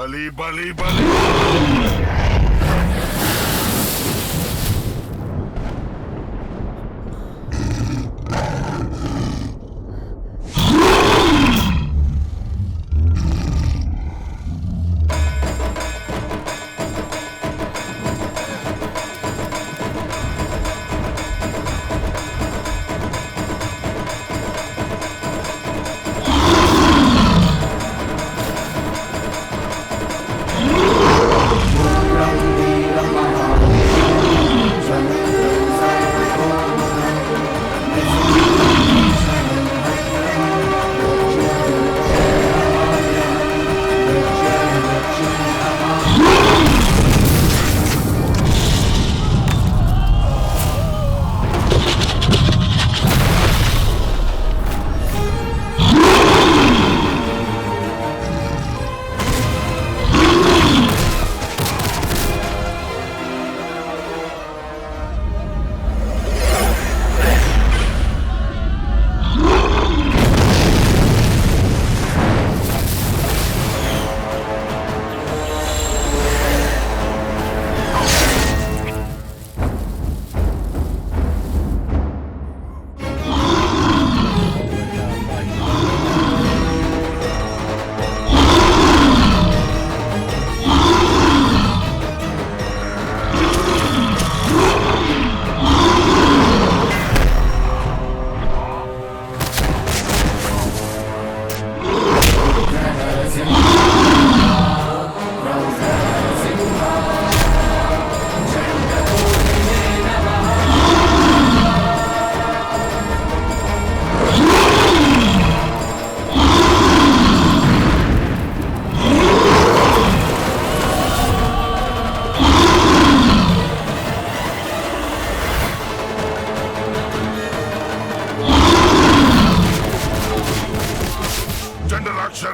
बलि बलि बलि।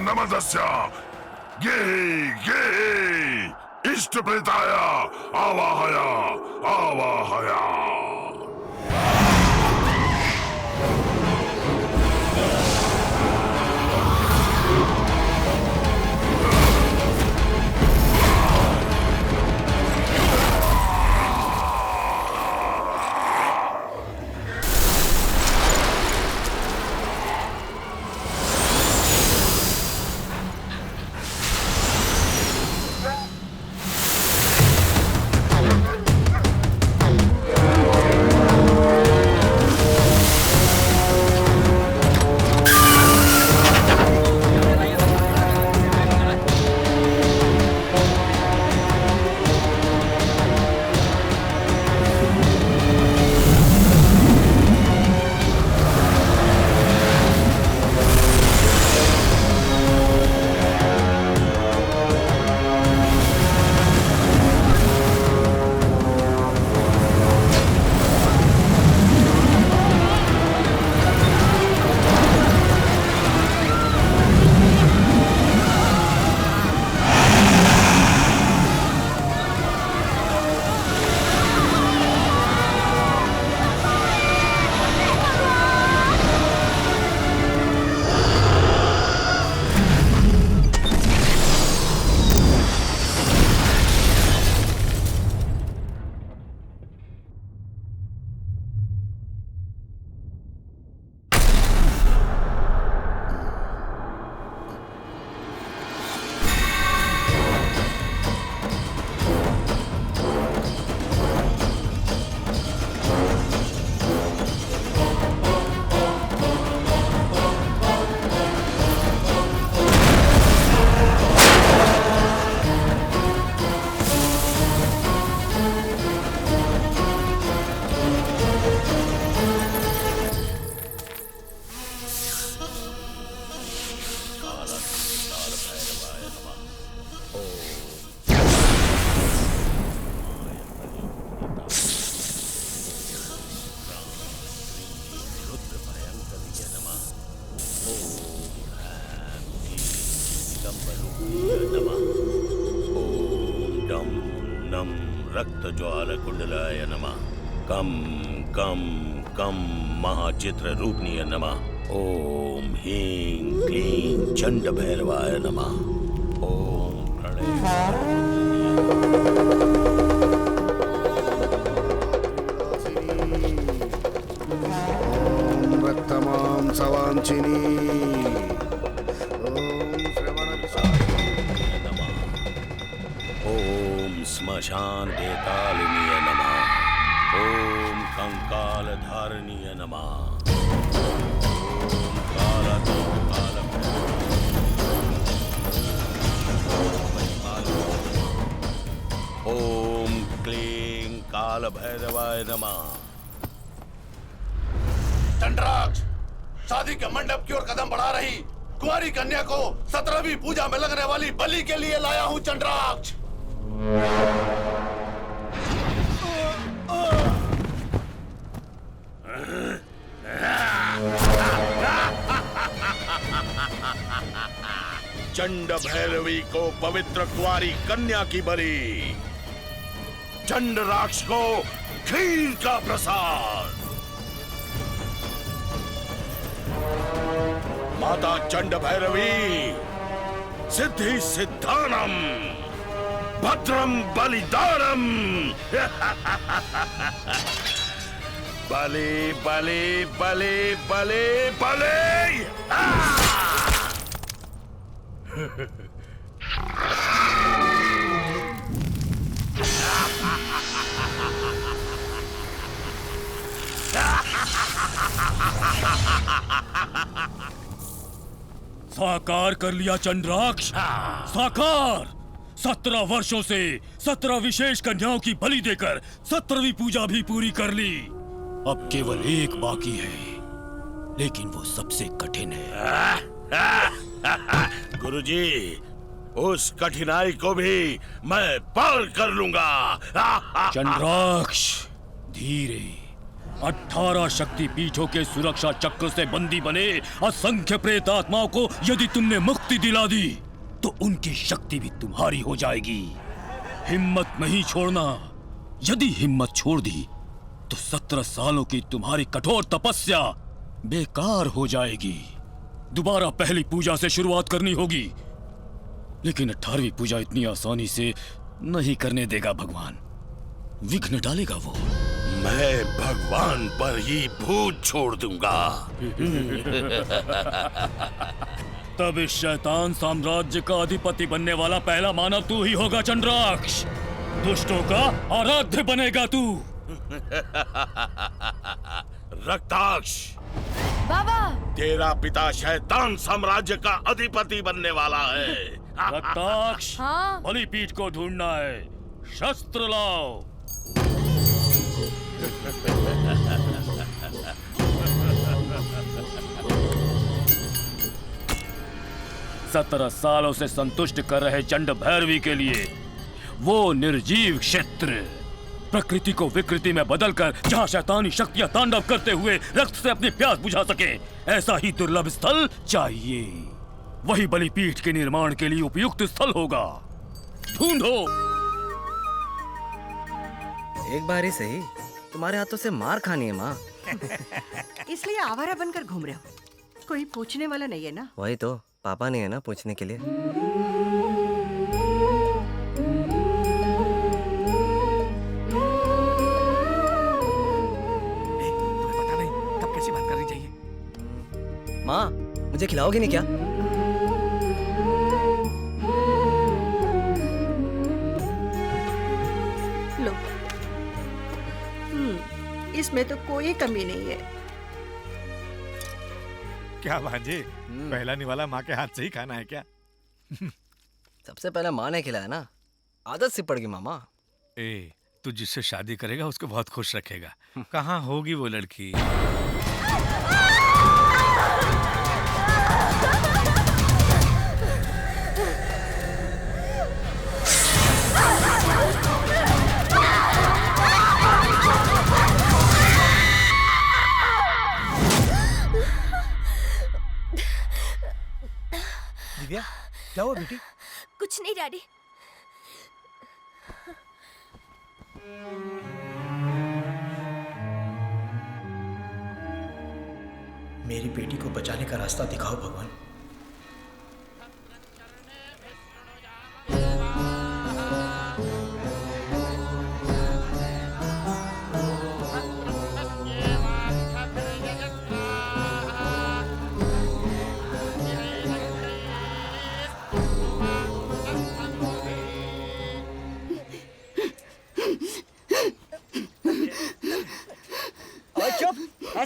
नमदस्य गेहि गेहि इष्टप्रेताय आवाहय आवाहय। रक्तज्वालकुंडलाय नमः। कम कम कम महाचित्र रूपनीय नमः। ओम ह्रीं क्लीं चंड भैरवाय नमः। ओम प्रलय रक्तमां सवाञ्छिनी ॐ श्रवणपिशाचिनी ओम स्मशान देतालिनीय नमः। ओम कंकालधारणीय नमः। ओम काल ओम क्लीं काल भैरवाय नमः। चंद्राक्ष शादी के मंडप की ओर कदम बढ़ा रही कुंवारी कन्या को 17वीं पूजा में लगने वाली बलि के लिए लाया हूं चंद्राक्ष। चंड भैरवी को पवित्र कुंवारी कन्या की बलि, चंड राक्ष को खीर का प्रसाद। माता चंड भैरवी सिद्धि सिद्धानम भद्रम बलिदानम। बलि बलि बलि बलि बलि। साकार कर लिया चंद्राक्ष, साकार। 17 वर्षों से 17 विशेष कन्याओं की बलि देकर 17वीं पूजा भी पूरी कर ली। अब केवल एक बाकी है, लेकिन वो सबसे कठिन है। गुरुजी, उस कठिनाई को भी मैं पार कर लूंगा। चंद्राक्ष, धीरे। 18 शक्ति पीठों के सुरक्षा चक्र से बंदी बने असंख्य प्रेत आत्माओं को यदि तुमने मुक्ति दिला दी तो उनकी शक्ति भी तुम्हारी हो जाएगी। हिम्मत नहीं छोड़ना। यदि हिम्मत छोड़ दी तो 17 सालों की तुम्हारी कठोर तपस्या बेकार हो जाएगी। दोबारा पहली पूजा से शुरुआत करनी होगी, लेकिन 18वीं पूजा इतनी आसानी से नहीं करने देगा भगवान। विघ्न डालेगा वो। मैं भगवान पर ही भूत छोड़ दूंगा। तब इस शैतान साम्राज्य का अधिपति बनने वाला पहला मानव तू ही होगा चंद्राक्ष। दुष्टों का आराध्य बनेगा तू। रक्ताक्ष, बाबा, तेरा पिता शैतान साम्राज्य का अधिपति बनने वाला है। रक्ताक्ष, हाँ? बलिपीठ को ढूंढना है। शस्त्र लाओ। सत्रह सालों से संतुष्ट कर रहे चंड भैरवी के लिए वो निर्जीव क्षेत्र, प्रकृति को विकृति में बदलकर जहां शैतानी शक्तियां तांडव करते हुए रक्त से अपनी प्यास बुझा सके, ऐसा ही दुर्लभ स्थल चाहिए। वही बलिपीठ के निर्माण के लिए उपयुक्त स्थल होगा। ढूंढो। एक बार ही सही, तुम्हारे हाथों से मार खानी है माँ। इसलिए आवारा बनकर घूम रहे हो। कोई पूछने वाला नहीं है ना? वही तो, पापा नहीं है ना पूछने के लिए। तुम्हें पता नहीं कब कैसी बात करनी चाहिए। माँ, मुझे खिलाओगे नहीं क्या? लो। इसमें तो कोई कमी नहीं है। क्या भांजे, पहला निवाला माँ के हाथ से ही खाना है क्या? सबसे पहले माँ ने खिलाया ना, आदत सी पड़ गई मामा। ए, तू जिससे शादी करेगा उसको बहुत खुश रखेगा। कहाँ होगी वो लड़की? दिव्या, क्या हुआ बेटी? कुछ नहीं डैडी। मेरी बेटी को बचाने का रास्ता दिखाओ भगवान।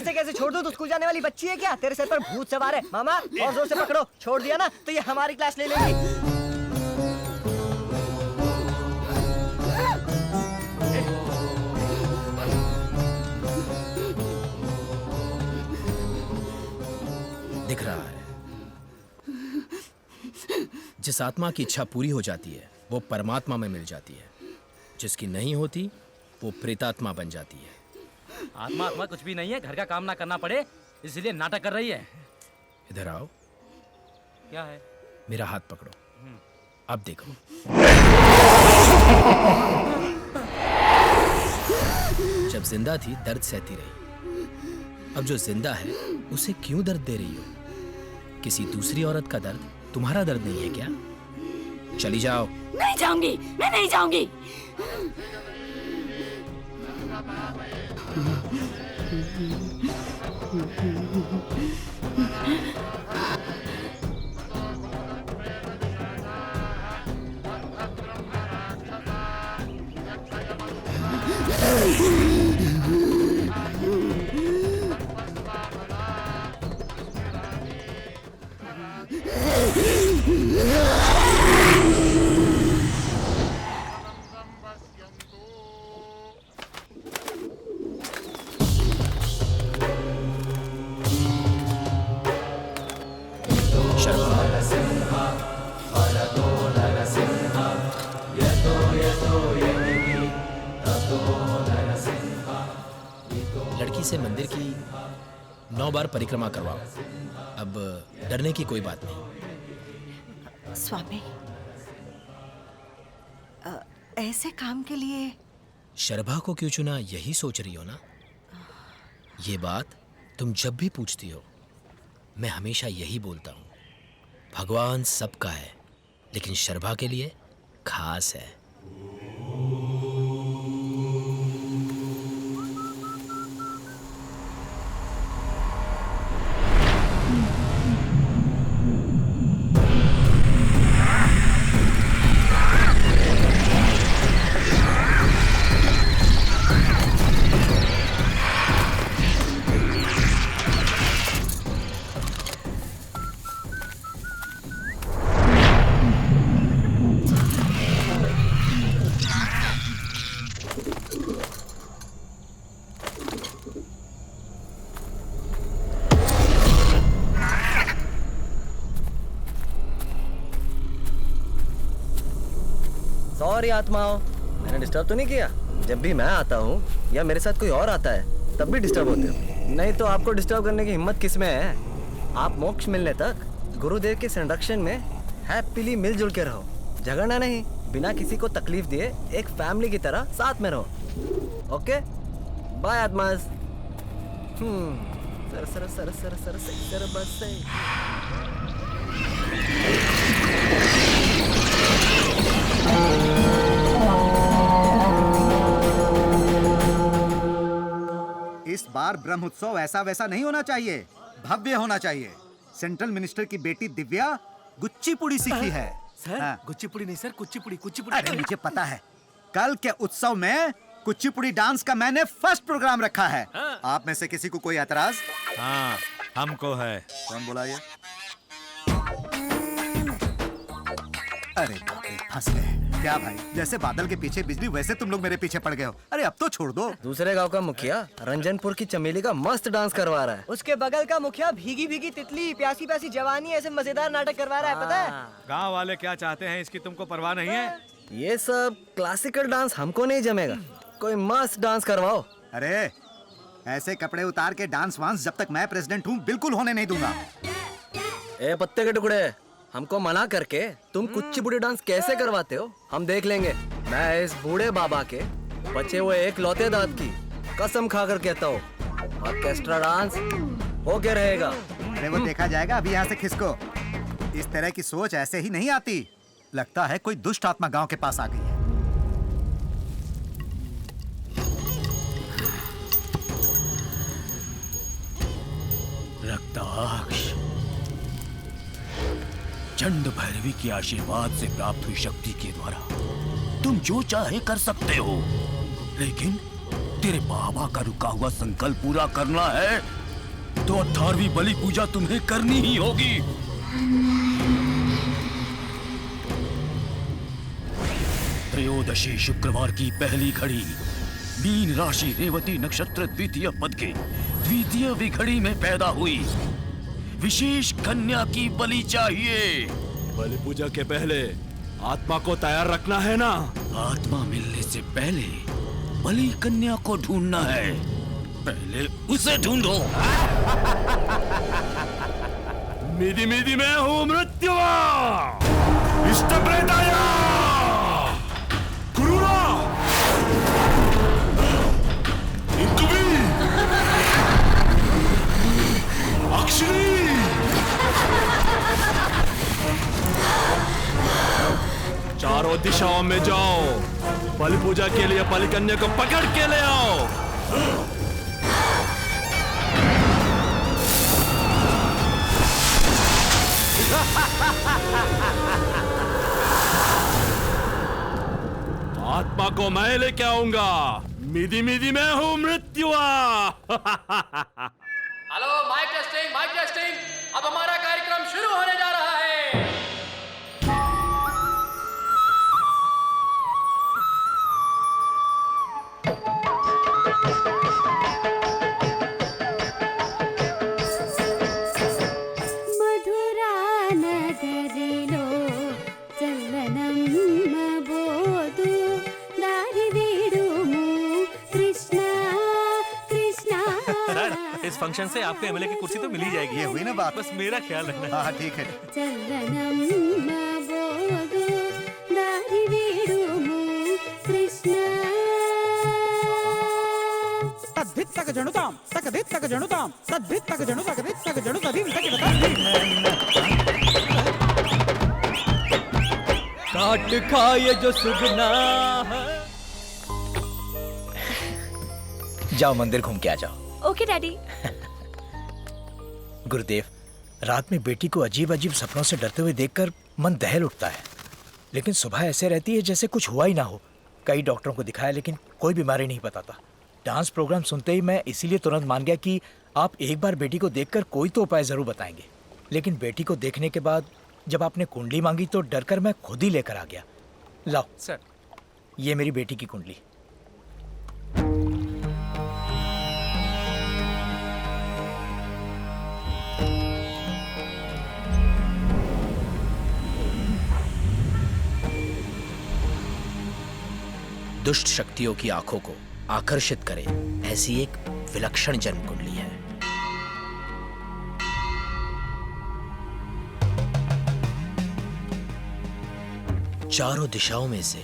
ऐसे कैसे छोड़ दो? तो स्कूल जाने वाली बच्ची है क्या? तेरे सर पर भूत सवार है। मामा और जोर से पकड़ो, छोड़ दिया ना तो ये हमारी क्लास ले लेगी। दिख रहा है, जिस आत्मा की इच्छा पूरी हो जाती है वो परमात्मा में मिल जाती है, जिसकी नहीं होती वो प्रेतात्मा बन जाती है। आत्मा कुछ भी नहीं है, घर का काम ना करना पड़े इसलिए नाटक कर रही है। इधर आओ। क्या है? मेरा हाथ पकड़ो, अब देखो। जब जिंदा थी दर्द सहती रही, अब जो जिंदा है उसे क्यों दर्द दे रही हो? किसी दूसरी औरत का दर्द तुम्हारा दर्द नहीं है क्या? चली जाओ। नहीं जाऊंगी, मैं नहीं जाऊंगी। लड़की से मंदिर की 9 बार परिक्रमा करवाओ। अब डरने की कोई बात नहीं। स्वामी, ऐसे काम के लिए शर्भा को क्यों चुना यही सोच रही हो ना? ये बात तुम जब भी पूछती हो मैं हमेशा यही बोलता हूँ, भगवान सबका है लेकिन शर्भा के लिए खास है। सॉरी आत्माओं, मैंने डिस्टर्ब तो नहीं किया? जब भी मैं आता हूँ या मेरे साथ कोई और आता है तब भी डिस्टर्ब होते हो। नहीं तो आपको डिस्टर्ब करने की हिम्मत किस में है? आप मोक्ष मिलने तक गुरुदेव के संरक्षण में हैप्पीली मिलजुल के रहो, झगड़ना नहीं, बिना किसी को तकलीफ दिए एक फैमिली की तरह साथ में रहो। ओके बाय आत्माज। Sir sir sir sir sir sir बस से। इस बार ब्रह्मोत्सव ऐसा वैसा नहीं होना चाहिए, भव्य होना चाहिए। सेंट्रल मिनिस्टर की बेटी दिव्या गुच्चीपुड़ी सीखी है। सर हाँ। गुच्चीपुड़ी नहीं सर, कुचिपुड़ी कुचिपुड़ी। अरे मुझे पता है, कल के उत्सव में कुचिपुड़ी डांस का मैंने फर्स्ट प्रोग्राम रखा है। आप में से किसी को कोई एतराज? हाँ हमको है। कौन बोला ये? अरे बाप रे, फंस गए। क्या भाई, जैसे बादल के पीछे बिजली वैसे तुम लोग मेरे पीछे पड़ गए हो। अरे अब तो छोड़ दो। दूसरे गांव का मुखिया रंजनपुर की चमेली का मस्त डांस करवा रहा है। उसके बगल का मुखिया भीगी भीगी तितली प्यासी प्यासी जवानी ऐसे मजेदार नाटक करवा रहा है, पता है? गांव वाले क्या चाहते हैं इसकी तुमको परवाह नहीं है? ये सब क्लासिकल डांस हमको नहीं जमेगा, कोई मस्त डांस करवाओ। अरे ऐसे कपड़े उतार के डांस वांस जब तक मैं प्रेसिडेंट हूँ बिल्कुल होने नहीं दूंगा। ए पत्ते के टुकड़े, हमको मना करके तुम कुचिपुड़ी डांस कैसे करवाते हो हम देख लेंगे। मैं इस बूढ़े बाबा के बचे हुए एक लौते दांत की कसम खाकर कहता हूँ, ऑर्केस्ट्रा डांस होके रहेगा। अरे वो देखा जाएगा, अभी यहाँ से खिसको। इस तरह की सोच ऐसे ही नहीं आती। लगता है कोई दुष्ट आत्मा गांव के पास आ गई है। रक्ताक्ष, चंड भैरवी के आशीर्वाद से प्राप्त हुई शक्ति के द्वारा तुम जो चाहे कर सकते हो, लेकिन तेरे बाबा का रुका हुआ संकल्प पूरा करना है तो 18वीं बलि पूजा तुम्हें करनी ही होगी। त्रयोदशी शुक्रवार की पहली घड़ी, मीन राशि रेवती नक्षत्र द्वितीय पद के द्वितीय विघड़ी में पैदा हुई। विशेष कन्या की बलि चाहिए। बलि पूजा के पहले आत्मा को तैयार रखना है ना? आत्मा मिलने से पहले बलि कन्या को ढूंढना है। पहले उसे ढूंढो। मिधि मिधि मैं हूँ मृत्यु। इष्टप्रेताय क्रूरा इंकुबी अक्षरी चारों दिशाओं में जाओ, बलि पूजा के लिए बलि कन्या को पकड़ के ले आओ। आत्मा को मैं लेके आऊंगा। मिधि मिधि मैं हूं मृत्यु। Hello, mic testing. अब हमारा कार्यक्रम शुरू होने जा रहा है। మధురా నగరిలో చల్లనమ్మ బోదు దారి వీడుము కృష్ణ కృష్ణ। इस फंक्शन से आपको एमएलए की कुर्सी तो मिल ही जाएगी। ये हुई ना बात। बस मेरा ख्याल रखना। हाँ ठीक है। చల్లనమ్మ బోదు దారి వీడుము కృష్ణ। तद्भित्तक जनुताम तकभित्तक जनुताम तद्भित्तक जनु तकभित्तक जनु तदिम तकिवता। काट खाए जो सुगना। जाओ मंदिर घूम के आ जाओ। Okay daddy. गुरुदेव, रात में बेटी को अजीब अजीब सपनों से डरते हुए देखकर मन दहल उठता है, लेकिन सुबह ऐसे रहती है जैसे कुछ हुआ ही ना हो। कई डॉक्टरों को दिखाया लेकिन कोई बीमारी नहीं बताता। डांस प्रोग्राम सुनते ही मैं इसीलिए तुरंत मान गया कि आप एक बार बेटी को देखकर कोई तो उपाय जरूर बताएंगे। लेकिन बेटी को देखने के बाद जब आपने कुंडली मांगी तो डरकर मैं खुद ही लेकर आ गया। लाओ सर, ये मेरी बेटी की कुंडली। दुष्ट शक्तियों की आंखों को आकर्षित करे ऐसी एक विलक्षण जन्म कुंडली है। चारों दिशाओं में से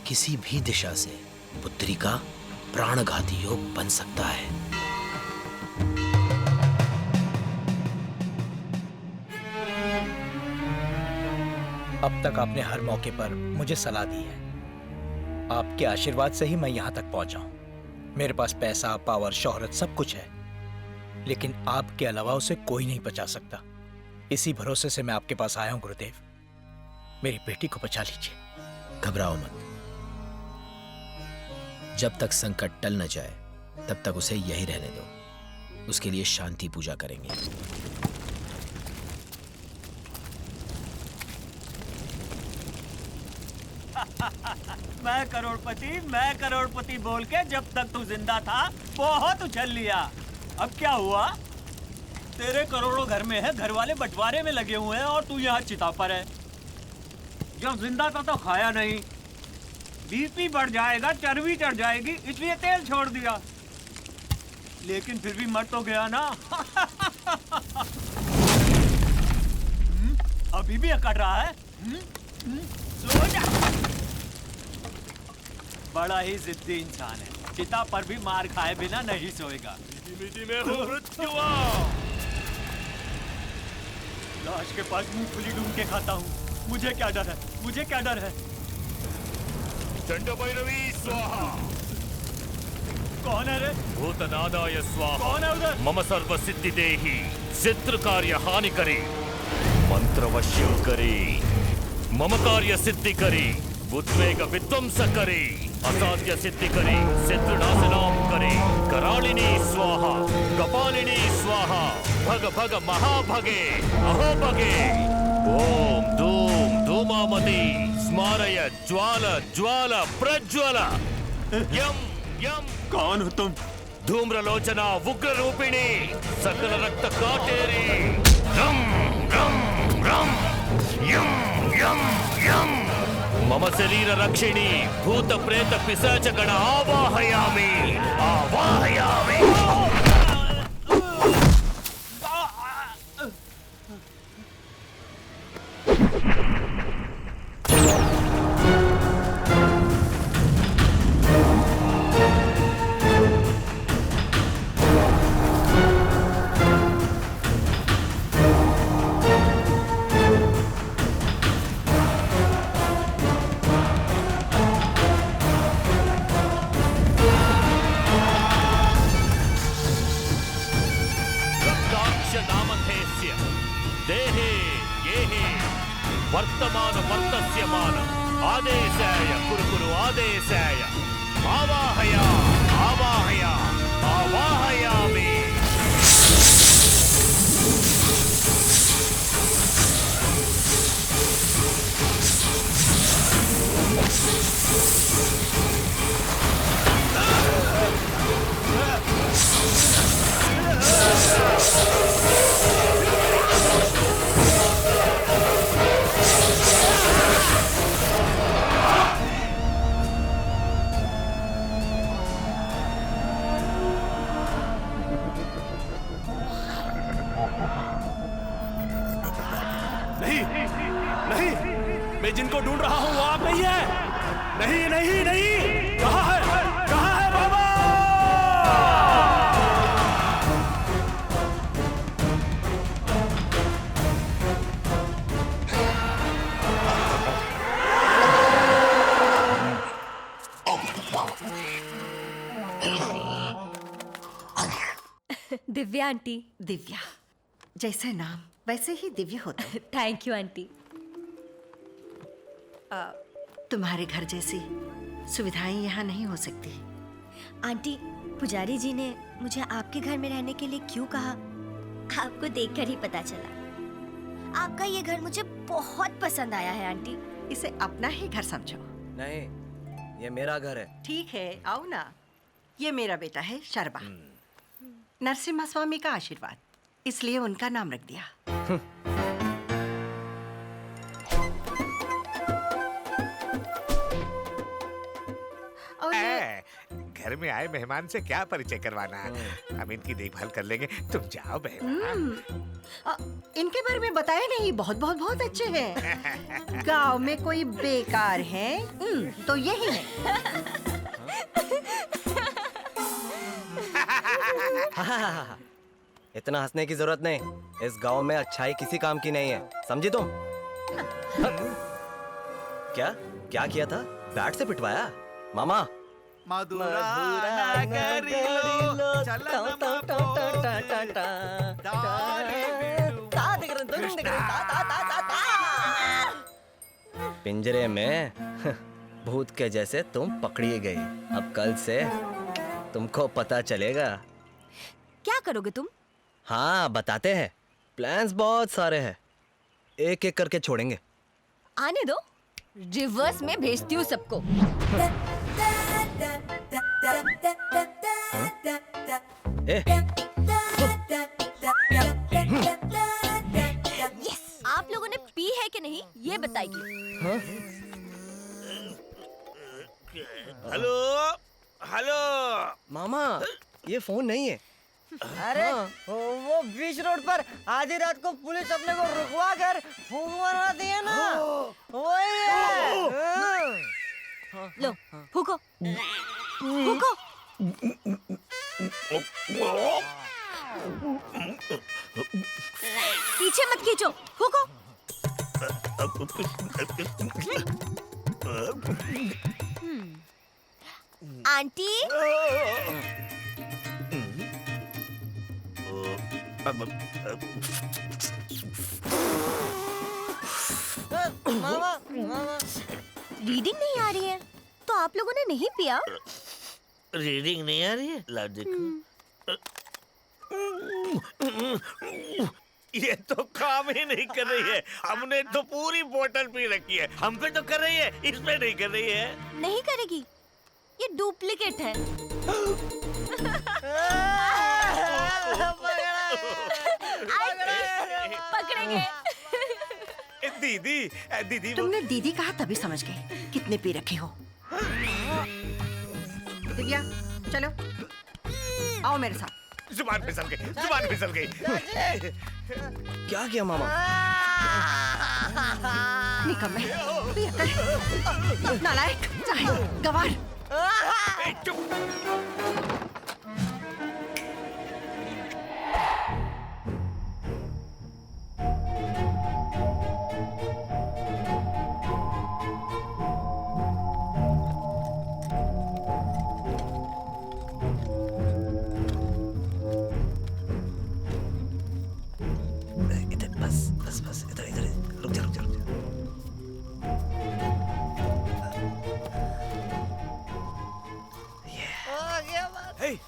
किसी भी दिशा से पुत्री का प्राणघाती योग बन सकता है। अब तक आपने हर मौके पर मुझे सलाह दी है। आपके आशीर्वाद से ही मैं यहां तक पहुंचा हूं। मेरे पास पैसा, पावर, शोहरत सब कुछ है, लेकिन आपके अलावा उसे कोई नहीं बचा सकता। इसी भरोसे से मैं आपके पास आया हूं गुरुदेव। मेरी बेटी को बचा लीजिए। घबराओ मत। जब तक संकट टल न जाए तब तक उसे यही रहने दो। उसके लिए शांति पूजा करेंगे। मैं करोड़पति बोल के जब तक तू जिंदा था बहुत उछल लिया। अब क्या हुआ? तेरे करोड़ों घर में है, घर वाले बंटवारे में लगे हुए हैं और तू यहाँ चिता पर है। जब जिंदा था तो खाया नहीं, बीपी बढ़ जाएगा, चर्बी चढ़ जाएगी, इसलिए तेल छोड़ दिया। लेकिन फिर भी मर तो गया ना। अभी भी अकड़ रहा है। सो जा। बड़ा ही जिद्दी इंसान है, चिता पर भी मार खाए बिना नहीं सोएगा। लाश के पास मूंगफली ढूंढ के खाता हूँ। मुझे क्या डर है? चंड भैरवी स्वाहा। कौन है रे? भूतनादाय स्वाहा। कौन है उधर? मम सर्व सिद्धि देहि, चित्र कार्य हानि करे, मंत्र वश्यम करे, मम कार्य सिद्धि करे, उद्वेग विध्वंस करे, असाध्य सिद्धि करे, चित्र नाशनाम करे। परे करालिनी स्वाहा कपालिनी स्वाहा भग भग महाभगे अहो भगे ओम धूम धूमामती स्मारय ज्वाल ज्वाल प्रज्वल यम यम। कौन हो तुम? धूम्रलोचना उग्र रूपिणी सकल रक्त काटेरी रम रम रम यम यम यम। मम शरीर रक्षिणी भूत प्रेत पिशाच गण आवाहयामि आवाहयामि। देहे येहे वर्तमान वर्तस्यमान आदेशाय कुरु आदेशाय आवाहय आवाहय आवाहयामि। मैं जिनको ढूंढ रहा हूं वो आप नहीं है। नहीं नहीं नहीं, कहां है बाबा? दिव्या आंटी। दिव्या, जैसे नाम वैसे ही दिव्य होता है। Thank you aunty. तुम्हारे घर जैसी सुविधाएं यहाँ नहीं हो सकती। आंटी, पुजारी जी ने मुझे आपके घर में रहने के लिए क्यों कहा, आपको देखकर ही पता चला। आपका ये घर मुझे बहुत पसंद आया है आंटी। इसे अपना ही घर समझो। नहीं, ये मेरा घर है। ठीक है, आओ ना। ये मेरा बेटा है शर्मा। नरसिम्हा स्वामी का आशीर्वाद, इसलिए उनका नाम रख दिया। घर में आए मेहमान से क्या परिचय करवाना, हम इनकी देखभाल कर लेंगे, तुम जाओ बहन। इनके बारे में बताया नहीं, बहुत बहुत बहुत अच्छे हैं। गांव में कोई बेकार है तो यही है। इतना हंसने की जरूरत नहीं। इस गांव में अच्छाई किसी काम की नहीं है, समझी तुम? क्या क्या किया था? बैट से पिटवाया? मामा पिंजरे में भूत के जैसे तुम पकड़ी गई। अब कल से तुमको पता चलेगा। क्या करोगे तुम? हाँ, बताते हैं। प्लान्स बहुत सारे हैं, एक एक करके छोड़ेंगे। आने दो, रिवर्स में भेजती हूँ सबको। यस, आप लोगों ने पी है कि नहीं ये बताइए। हेलो हेलो मामा, ये फोन नहीं है। अरे वो बीच रोड पर आधी रात को पुलिस अपने को रुकवा कर फूंक मरवाती है ना, वही है। लो फूको फूको। पीछे मत खींचो, फूको। आंटी, मामा रीडिंग नहीं आ रही है तो आप लोगों ने नहीं पिया? रीडिंग नहीं आ रही है? ला देखो। ये तो काम ही नहीं कर रही है। हमने तो पूरी बोतल पी रखी है, हम पे तो कर रही है, इस पे नहीं कर रही है। नहीं करेगी, ये डुप्लीकेट है। पकड़ेंगे। दीदी, दीदी तुमने दीदी कहा तभी समझ गए कितने पी रखे हो। दिव्या चलो, आओ मेरे साथ। जुबान फिसल गई, जुबान फिसल गई। क्या किया मामा? निकम्मे, नालायक, गवार।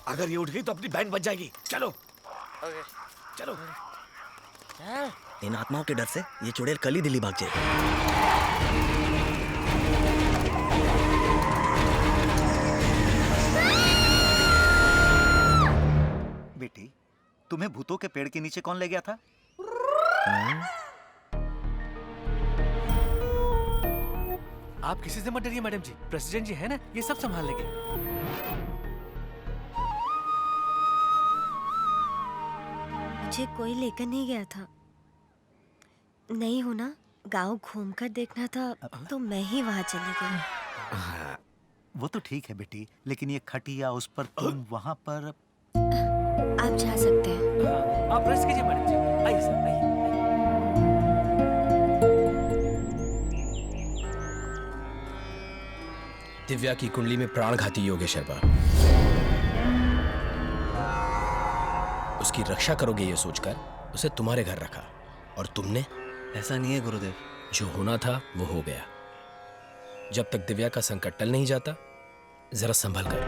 अगर ये उठ गई तो अपनी बैंड बच जाएगी। चलो चलो। इन आत्माओं के डर से ये चुड़ैल कल ही दिल्ली भाग जाएगी। बेटी, तुम्हें भूतों के पेड़ के नीचे कौन ले गया था? आप किसी से मत डरिए मैडम जी, प्रेसिडेंट जी है ना, ये सब संभाल लेंगे। मुझे कोई लेकर नहीं गया था। नहीं हो ना, गांव घूमकर देखना था तो मैं ही वहां चली गई। वो तो ठीक है बेटी, लेकिन ये खटिया उस पर तुम वहां पर। आप जा सकते हैं। आप रेस्ट कीजिए मैडम जी, आइए सर, आइए। दिव्या की कुंडली में प्राणघाती योग है शर्मा। उसकी रक्षा करोगे ये सोचकर उसे तुम्हारे घर रखा, और तुमने? ऐसा नहीं है गुरुदेव, जो होना था वो हो गया। जब तक दिव्या का संकट टल नहीं जाता, जरा संभल कर।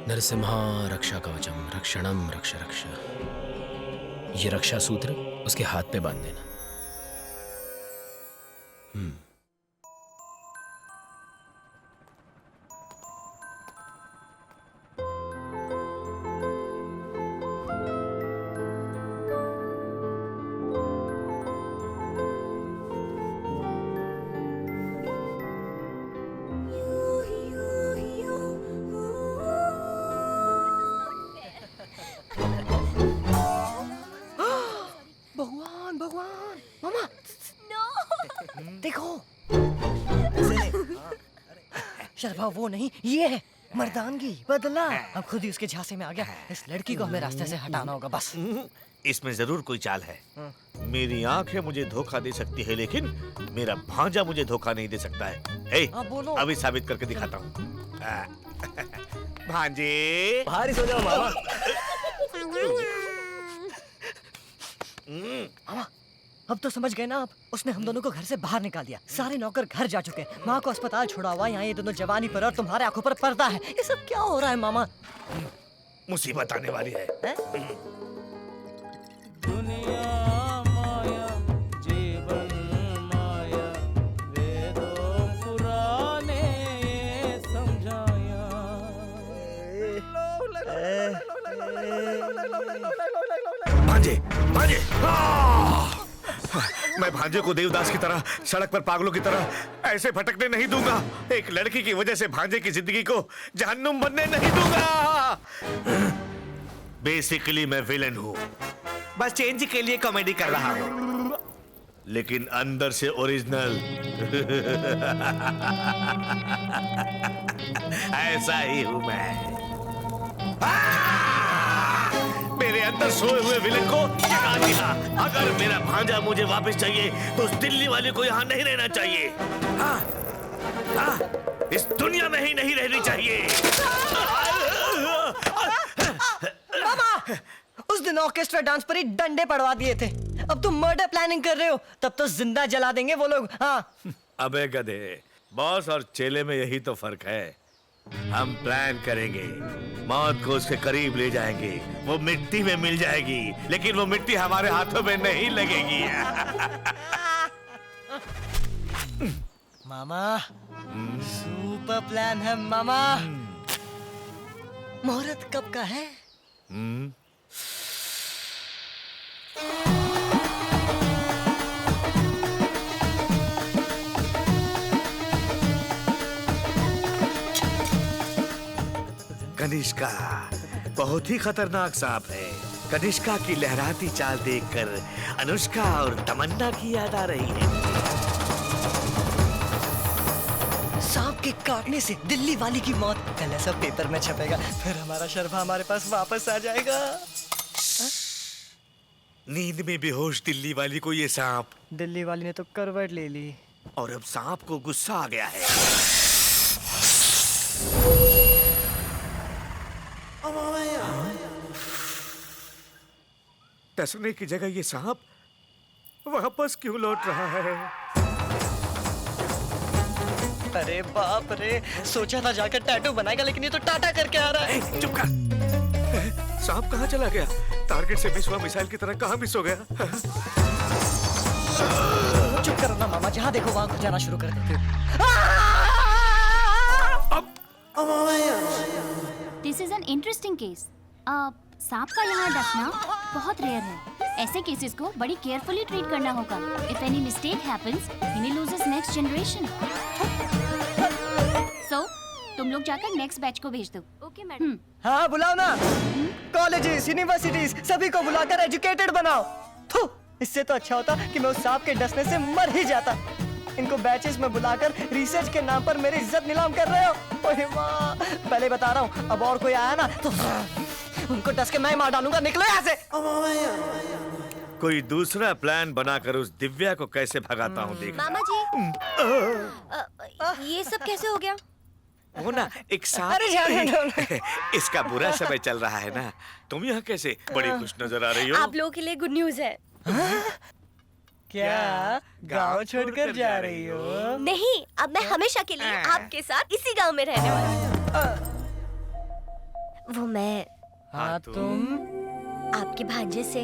नरसिम्हा रक्षा कवचम रक्षणम रक्ष रक्ष। ये रक्षा सूत्र उसके हाथ पे बांध देना। भगवान भगवान, मामा देखो। शर्मा वो नहीं, ये है मर्दानगी, बदला। अब खुद ही उसके झांसे में आ गया। इस लड़की को हमें रास्ते से हटाना होगा बस। इसमें जरूर कोई चाल है। मेरी आंखें मुझे धोखा दे सकती है, लेकिन मेरा भांजा मुझे धोखा नहीं दे सकता है। बोलो। अभी साबित करके दिखाता हूँ। भांजे, बाहर ही सो जाओ मामा। मामा, अब तो समझ गए ना आप? उसने हम दोनों को घर से बाहर निकाल दिया। सारे नौकर घर जा चुके हैं, माँ को अस्पताल छोड़ा हुआ, यहाँ ये दोनों जवानी पर और तुम्हारे आंखों पर पर्दा है। ये सब क्या हो रहा है मामा? मुसीबत आने वाली है। दुनिया माया, जीवन माया, वेदों पुराने समझाया। भांजे, भांजे, मैं भांजे को देवदास की तरह सड़क पर पागलों की तरह ऐसे भटकने नहीं दूंगा। एक लड़की की वजह से भांजे की जिंदगी को जहन्नुम बनने नहीं दूंगा। बेसिकली मैं विलन हूँ, बस चेंज के लिए कॉमेडी कर रहा हूँ, लेकिन अंदर से ओरिजिनल। ऐसा ही हूँ मैं। मेरे अंदर सोए हुए विलन को जगा दिया। अगर मेरा भांजा मुझे वापस चाहिए तो उस दिल्ली वाले को यहाँ नहीं रहना चाहिए। हाँ, हाँ, इस दुनिया में ही नहीं रहनी चाहिए। मामा, उस दिन ऑर्केस्ट्रा डांस पर ही डंडे पड़वा दिए थे। अब तुम मर्डर प्लानिंग कर रहे हो, तब तो जिंदा जला देंगे वो लोग। हाँ। अबे गधे, बॉस और चेले में यही तो फर्क है। हम प्लान करेंगे, मौत को उसके करीब ले जाएंगे, वो मिट्टी में मिल जाएगी, लेकिन वो मिट्टी हमारे हाथों में नहीं लगेगी। मामा, सुपर प्लान है मामा। मुहूर्त कब का है? कनिष्का बहुत ही खतरनाक सांप है। कनिष्का की लहराती चाल देखकर अनुष्का और तमन्ना की याद आ रही है। सांप के काटने से दिल्ली वाली की मौत कल ऐसा पेपर में छपेगा, फिर हमारा शर्मा हमारे पास वापस आ जाएगा। नींद में बेहोश दिल्ली वाली को ये सांप, दिल्ली वाली ने तो करवट ले ली और अब सांप को गुस्सा आ गया है। डसने की जगह ये सांप वापस क्यों लौट रहा है? अरे बाप रे, सोचा था जाकर टैटू बनाएगा, लेकिन ये तो टाटा करके आ रहा है। चुप कर। सांप कहाँ चला गया? टारगेट से मिस हुआ मिसाइल की तरह कहाँ मिस हो गया? चुप करो ना मामा, जहाँ देखो वहाँ जाना शुरू कर देते। This is an interesting case. सांप का यहाँ डसना बहुत रेयर है। ऐसे केसेस को बड़ी केयरफुली ट्रीट करना होगा। If any mistake happens, he may lose his next generation. So, तुम लोग जाकर नेक्स्ट बैच को भेज दो। Okay madam. हाँ बुलाओ ना, कॉलेजेस, यूनिवर्सिटीज सभी को बुलाकर एजुकेटेड बनाओ। थू, इससे तो अच्छा होता कि मैं उस सांप के डसने से मर ही जाता। इनको बैचेस में बुलाकर रिसर्च के नाम पर मेरी इज्जत नीलाम कर रहे हो। ओए माँ, पहले बता रहा हूँ, अब और कोई आया ना तो उनको डस के मैं मार डालूंगा। निकलो यहाँ से। कोई दूसरा प्लान बनाकर उस दिव्या को कैसे भगाता हूँ देख। मामा जी, ये सब कैसे हो गया? वो ना एक सांप। अरे जान इसका बुरा समय चल रहा है ना। तुम यहाँ कैसे बड़ी खुश नजर आ रही हो? आप लोगों के लिए गुड न्यूज है। क्या गांव छोड़कर जा रही हो? नहीं, अब मैं हमेशा के लिए आपके साथ इसी गांव में रहने वाली हूँ। वो मैं। हाँ तुम? आपके भांजे से।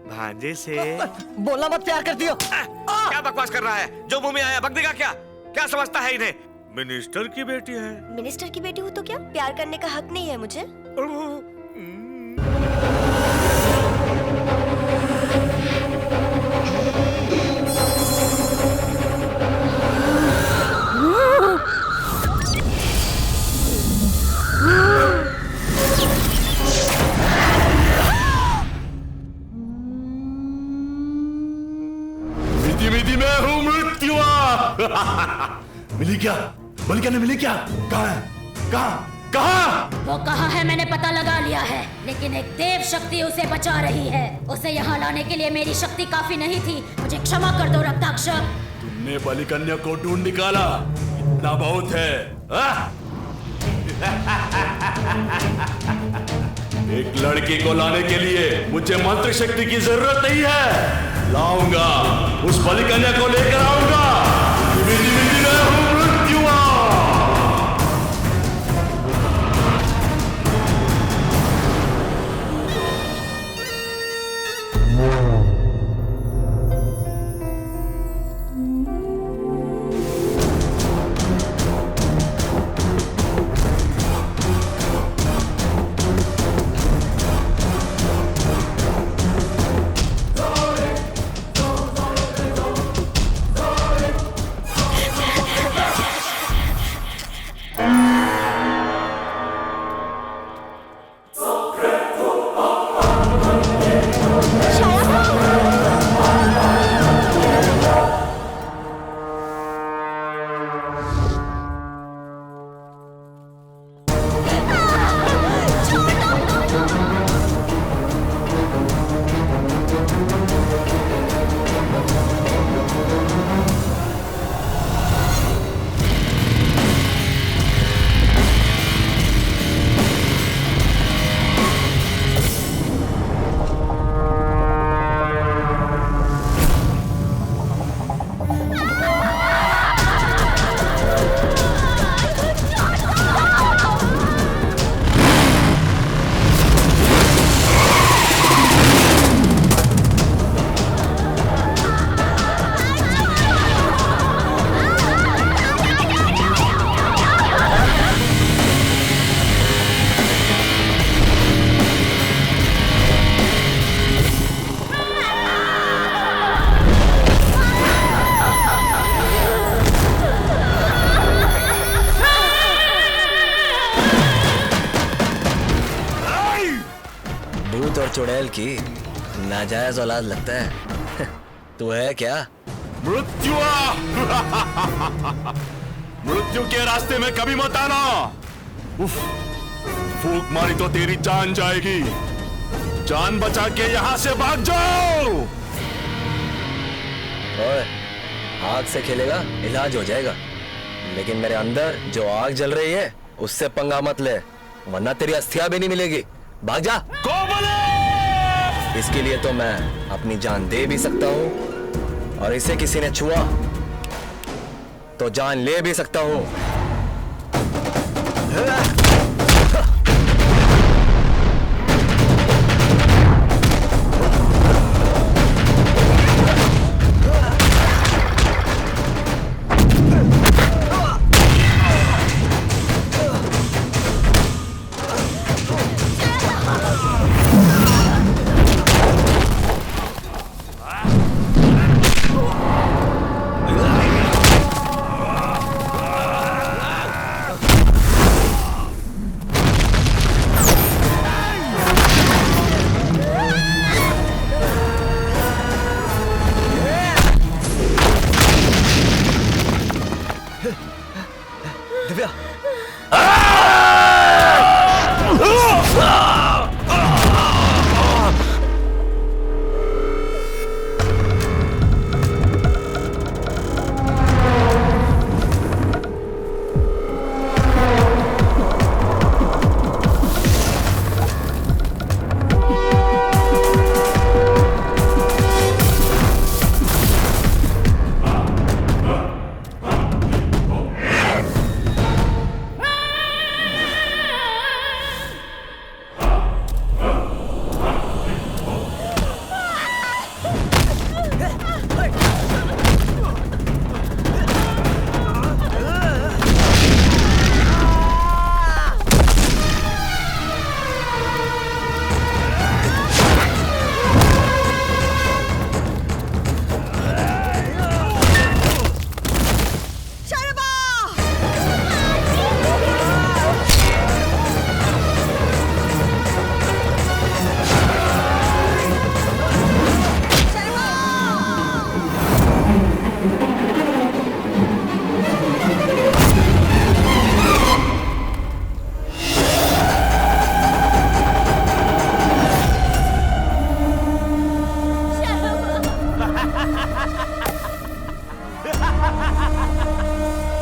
भांजे से? बोलना मत, प्यार करती हो। क्या बकवास कर रहा है? जो मुंह में आया बक देगा क्या? क्या समझता है इन्हें? मिनिस्टर की बेटी है। मिनिस्टर की बेटी हूँ तो क्या प्यार करने का हक नहीं है मुझे? मैं हूँ मृत्युआ। मिली क्या? बलिका ने मिली क्या? कहाँ है? कहाँ? वो कहाँ है मैंने पता लगा लिया है, लेकिन एक देव शक्ति उसे बचा रही है। उसे यहाँ लाने के लिए मेरी शक्ति काफी नहीं थी। मुझे क्षमा कर दो रक्ताक्ष। तुमने बलिकन्या को ढूंढ निकाला, इतना बहुत है। एक लड़की को लाने के लिए मुझे मंत्र शक्ति की जरूरत नहीं है। लाऊंगा, उस बलिकन्या को लेकर आऊंगा। मैं हूँ मृत्युआ। चुड़ैल की नाजायज औलाद लगता है। तू है क्या? मृत्यु मृत्यु के रास्ते में कभी मत आना। उफ, फूंक मारी तो तेरी जान जाएगी। जान बचा के यहां से भाग जाओ। ओए, आग से खेलेगा इलाज हो जाएगा, लेकिन मेरे अंदर जो आग जल रही है उससे पंगा मत ले, वरना तेरी अस्थियां भी नहीं मिलेगी। भाग जा। इसके लिए तो मैं अपनी जान दे भी सकता हूं, और इसे किसी ने छुआ तो जान ले भी सकता हूं। दिव्या,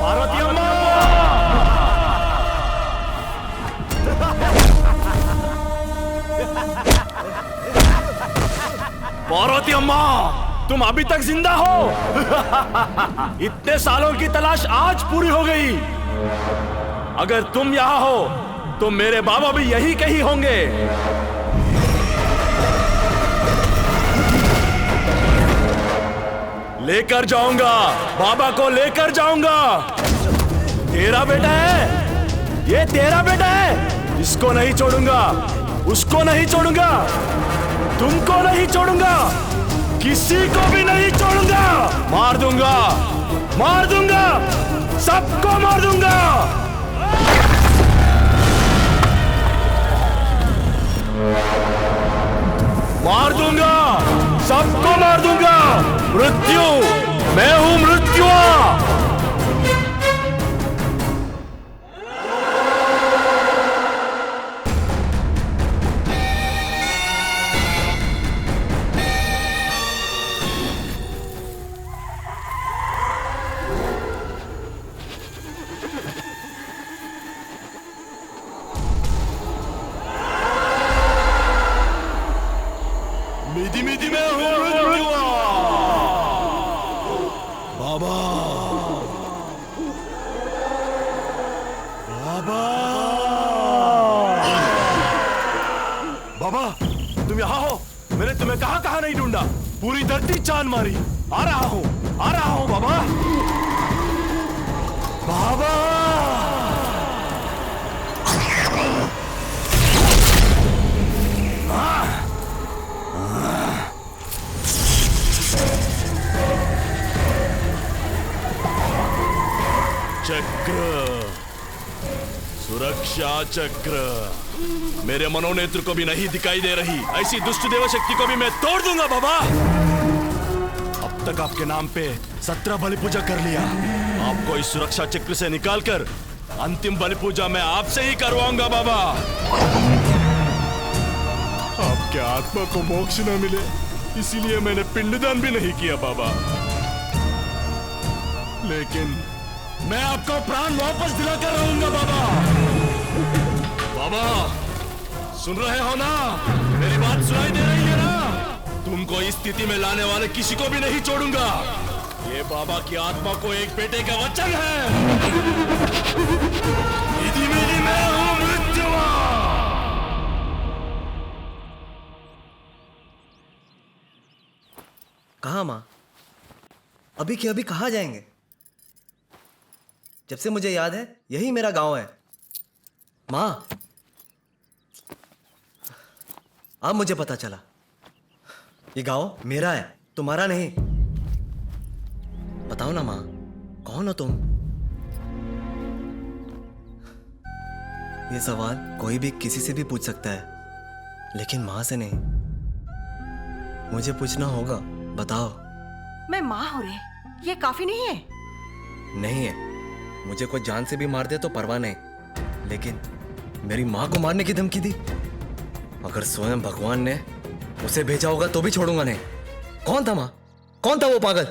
पार्वती अम्मा! पार्वती अम्मा, तुम अभी तक जिंदा हो। इतने सालों की तलाश आज पूरी हो गई। अगर तुम यहाँ हो तो मेरे बाबा भी यही कहीं होंगे। लेकर जाऊंगा, बाबा को लेकर जाऊंगा। तेरा बेटा है, ये तेरा बेटा है। इसको नहीं छोड़ूंगा, उसको नहीं छोड़ूंगा, तुमको नहीं छोड़ूंगा, किसी को भी नहीं छोड़ूंगा। मार दूंगा, मार दूंगा, सबको मार दूंगा। मार दूंगा, सबको मार दूंगा। मृत्यु, मैं हूं मृत्यु। मीठी मीठी मैं हूं मृत्यु। बाबा, बाबा, बाबा, तुम यहाँ हो। मैंने तुम्हें कहाँ कहाँ नहीं ढूंढा, पूरी धरती चांद मारी। आ रहा हूँ, आ रहा हूँ बाबा। बाबा, चक्र सुरक्षा चक्र मेरे मनोनेत्र को भी नहीं दिखाई दे रही, ऐसी दुष्ट देव शक्ति को भी मैं तोड़ दूंगा बाबा। अब तक आपके नाम पे 17 बलि पूजा कर लिया, आपको इस सुरक्षा चक्र से निकालकर अंतिम बलि पूजा मैं आपसे ही करवाऊंगा बाबा। आपके आत्मा को मोक्ष न मिले इसीलिए मैंने पिंडदान भी नहीं किया बाबा, लेकिन मैं आपको प्राण वापस दिलाकर रहूंगा बाबा। बाबा सुन रहे हो ना, मेरी बात सुनाई दे रही है ना? तुमको इस स्थिति में लाने वाले किसी को भी नहीं छोड़ूंगा। ये बाबा की आत्मा को एक बेटे का वचन है। इधि मिधि मैं हूं मृत्युवान। कहाँ माँ? अभी के अभी कहाँ जाएंगे? जब से मुझे याद है यही मेरा गांव है। माँ, अब मुझे पता चला ये गांव मेरा है, तुम्हारा नहीं। बताओ ना माँ, कौन हो तुम? ये सवाल कोई भी किसी से भी पूछ सकता है, लेकिन माँ से नहीं। मुझे पूछना होगा, बताओ। मैं माँ हो रे, ये काफी नहीं है? नहीं है, मुझे कोई जान से भी मार दे तो परवाह नहीं, लेकिन मेरी माँ को मारने की धमकी दी। अगर स्वयं भगवान ने उसे भेजा होगा तो भी छोड़ूंगा नहीं। कौन था माँ? कौन था वो पागल?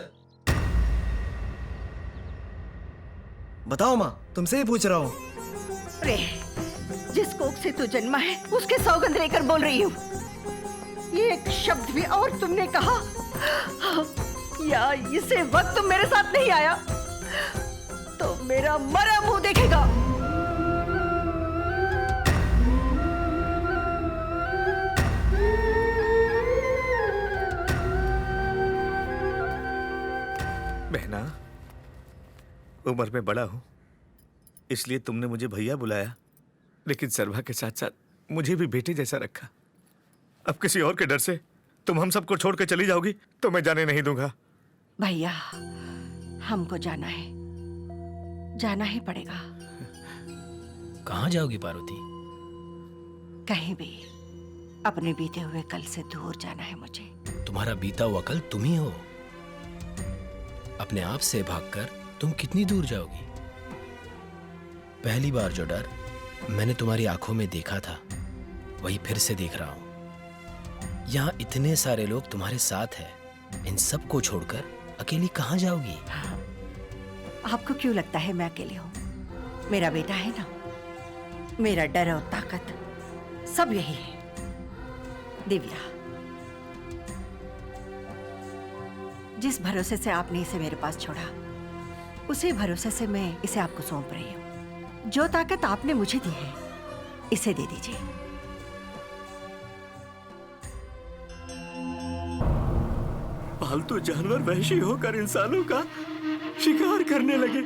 बताओ माँ, तुमसे ही पूछ रहा हूँ। रे, जिस कोख से तू जन्मा है उसके सौगंध लेकर बोल रही हूँ। ये एक शब्द भी और तुमने कहा या इसे वक्त तुम मेरे साथ नहीं आया तो मेरा मरा मुंह देखेगा। बहना, उम्र में बड़ा हूं इसलिए तुमने मुझे भैया बुलाया, लेकिन सर्वा के साथ साथ मुझे भी बेटे जैसा रखा। अब किसी और के डर से तुम हम सबको छोड़ के चली जाओगी तो मैं जाने नहीं दूंगा। भैया, हमको जाना है, जाना ही पड़ेगा। कहाँ जाओगी पार्वती? कहीं भी, अपने बीते हुए कल से दूर जाना है मुझे। तुम्हारा बीता हुआ कल तुम ही हो। अपने आप से भागकर तुम कितनी दूर जाओगी? पहली बार जो डर मैंने तुम्हारी आंखों में देखा था वही फिर से देख रहा हूं। यहाँ इतने सारे लोग तुम्हारे साथ हैं, इन सब को छोड़कर अकेली कहाँ जाओगी? आपको क्यों लगता है मैं अकेली हूँ? मेरा बेटा है ना, मेरा डर और ताकत सब यही है। दिव्या, जिस भरोसे से आपने इसे मेरे पास छोड़ा उसी भरोसे से मैं इसे आपको सौंप रही हूँ। जो ताकत आपने मुझे दी है इसे दे दीजिए। पालतू जानवर वहशी होकर इंसानों का शिकार करने लगे।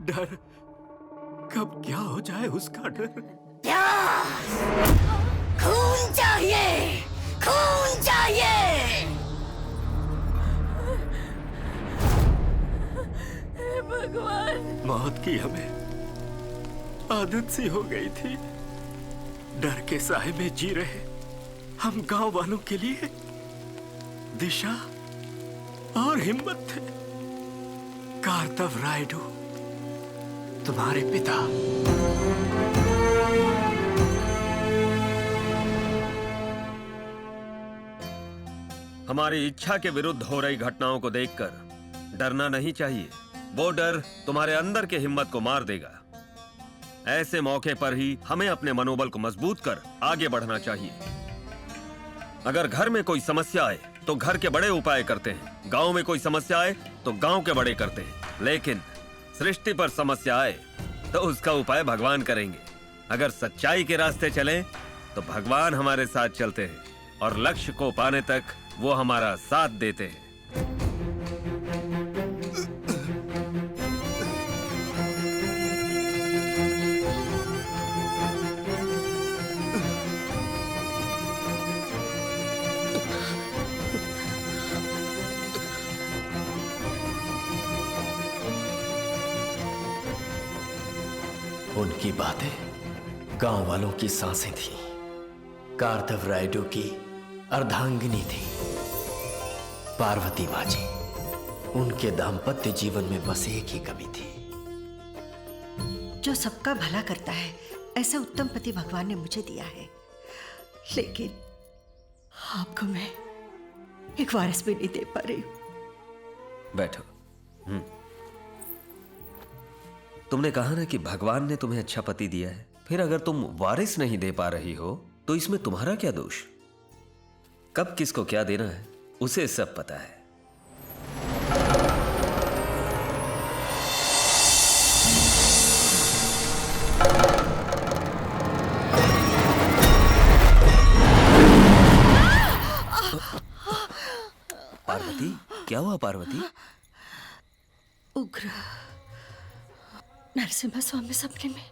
डर, कब क्या हो जाए उसका डर। खून चाहिए, खून चाहिए। भगवान, मौत की हमें आदत सी हो गई थी। डर के साए में जी रहे हम गांव वालों के लिए दिशा और हिम्मत थे। कार्तव रायडू तुम्हारे पिता। हमारी इच्छा के विरुद्ध हो रही घटनाओं को देखकर डरना नहीं चाहिए। वो डर तुम्हारे अंदर के हिम्मत को मार देगा। ऐसे मौके पर ही हमें अपने मनोबल को मजबूत कर आगे बढ़ना चाहिए। अगर घर में कोई समस्या आए तो घर के बड़े उपाय करते हैं, गांव में कोई समस्या आए तो गांव के बड़े करते हैं, लेकिन सृष्टि पर समस्या आए तो उसका उपाय भगवान करेंगे। अगर सच्चाई के रास्ते चलें तो भगवान हमारे साथ चलते हैं और लक्ष्य को पाने तक वो हमारा साथ देते हैं। उनकी बातें गांव वालों की सांसें थी। कार्तव रायडू की अर्धांगिनी थी पार्वती बाजी। उनके दाम्पत्य जीवन में बस एक ही कमी थी। जो सबका भला करता है, ऐसा उत्तम पति भगवान ने मुझे दिया है, लेकिन आपको मैं एक वारिस भी नहीं दे पा रही हूं। बैठो। तुमने कहा ना कि भगवान ने तुम्हें अच्छा पति दिया है, फिर अगर तुम वारिस नहीं दे पा रही हो तो इसमें तुम्हारा क्या दोष? कब किसको क्या देना है उसे सब पता है। पार्वती, क्या हुआ पार्वती? उग्र नरसिम्हा स्वामी सपने में।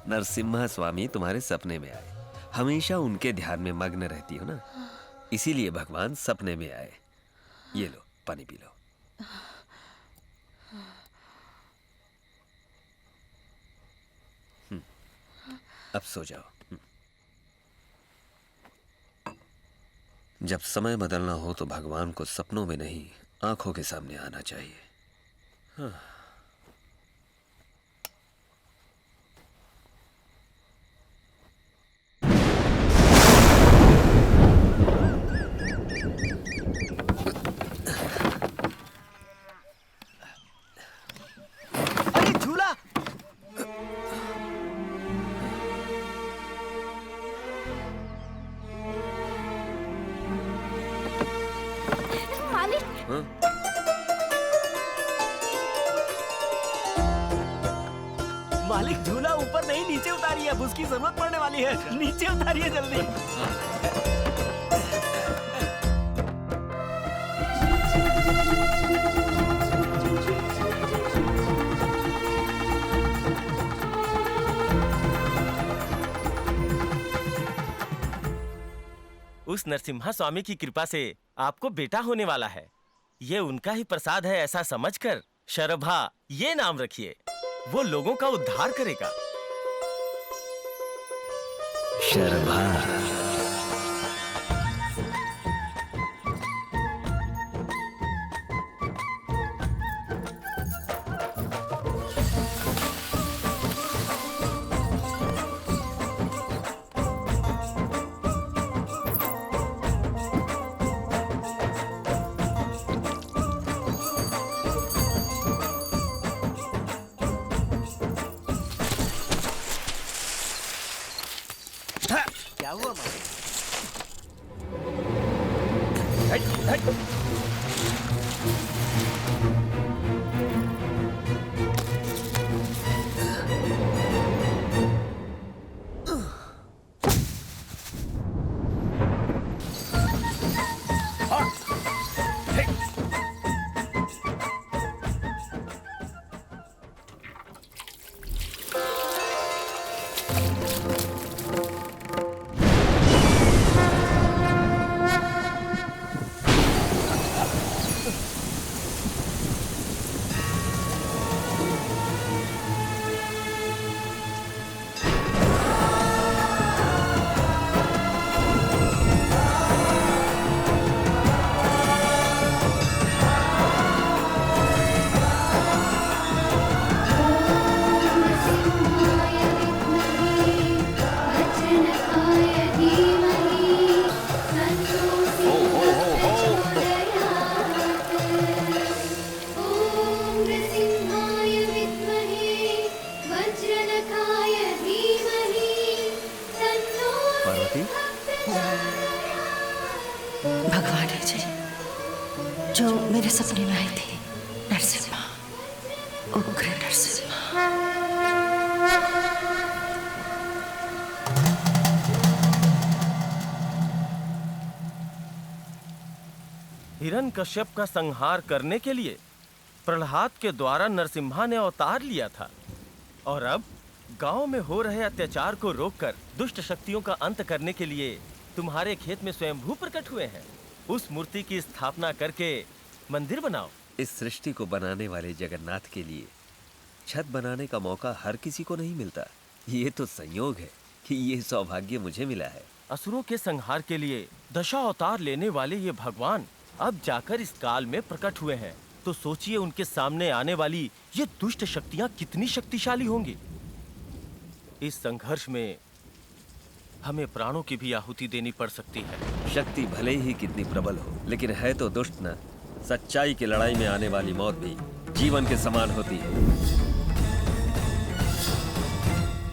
नरसिम्हा स्वामी तुम्हारे सपने में आए। हमेशा उनके ध्यान में मग्न रहती हो ना, इसीलिए भगवान सपने में आए। ये लो पानी पी लो। अब सो जाओ। जब समय बदलना हो तो भगवान को सपनों में नहीं, आंखों के सामने आना चाहिए। हाँ। झूला। मालिक। मालिक, झूला ऊपर नहीं नीचे उतारिए, अब उसकी जरूरत पड़ने वाली है। नीचे उतारिए जल्दी। उस नरसिम्हा स्वामी की कृपा से आपको बेटा होने वाला है। ये उनका ही प्रसाद है ऐसा समझकर शरभा ये नाम रखिए। वो लोगों का उद्धार करेगा। शरभा। क्या हुआ मालिक? भगवान है जी, जो मेरे सपने में आई थी। नरसिम्हा, उग्र नरसिम्हा। हिरण्यकश्यप का संहार करने के लिए प्रहलाद के द्वारा नरसिम्हा ने अवतार लिया था, और अब गांव में हो रहे अत्याचार को रोककर दुष्ट शक्तियों का अंत करने के लिए तुम्हारे खेत में स्वयंभू प्रकट हुए हैं। उस मूर्ति की स्थापना करके मंदिर बनाओ। इस सृष्टि को बनाने वाले जगन्नाथ के लिए छत बनाने का मौका हर किसी को नहीं मिलता। ये तो संयोग है कि ये सौभाग्य मुझे मिला है। असुरों के संहार के लिए दशा अवतार लेने वाले ये भगवान अब जाकर इस काल में प्रकट हुए हैं, तो सोचिए उनके सामने आने वाली ये दुष्ट शक्तियां कितनी शक्तिशाली होंगी। इस संघर्ष में हमें प्राणों की भी आहुति देनी पड़ सकती है। शक्ति भले ही कितनी प्रबल हो, लेकिन है तो दुष्ट न। सच्चाई की लड़ाई में आने वाली मौत भी जीवन के समान होती है।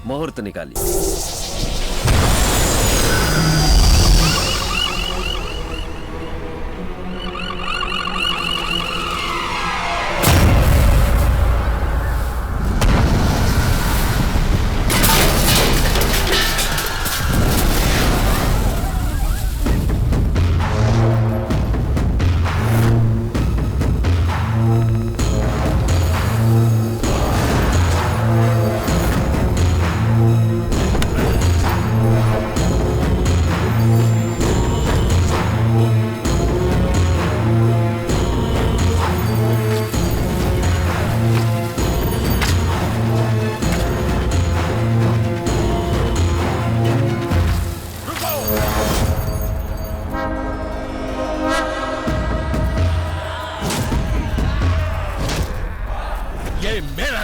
मुहूर्त निकालिए।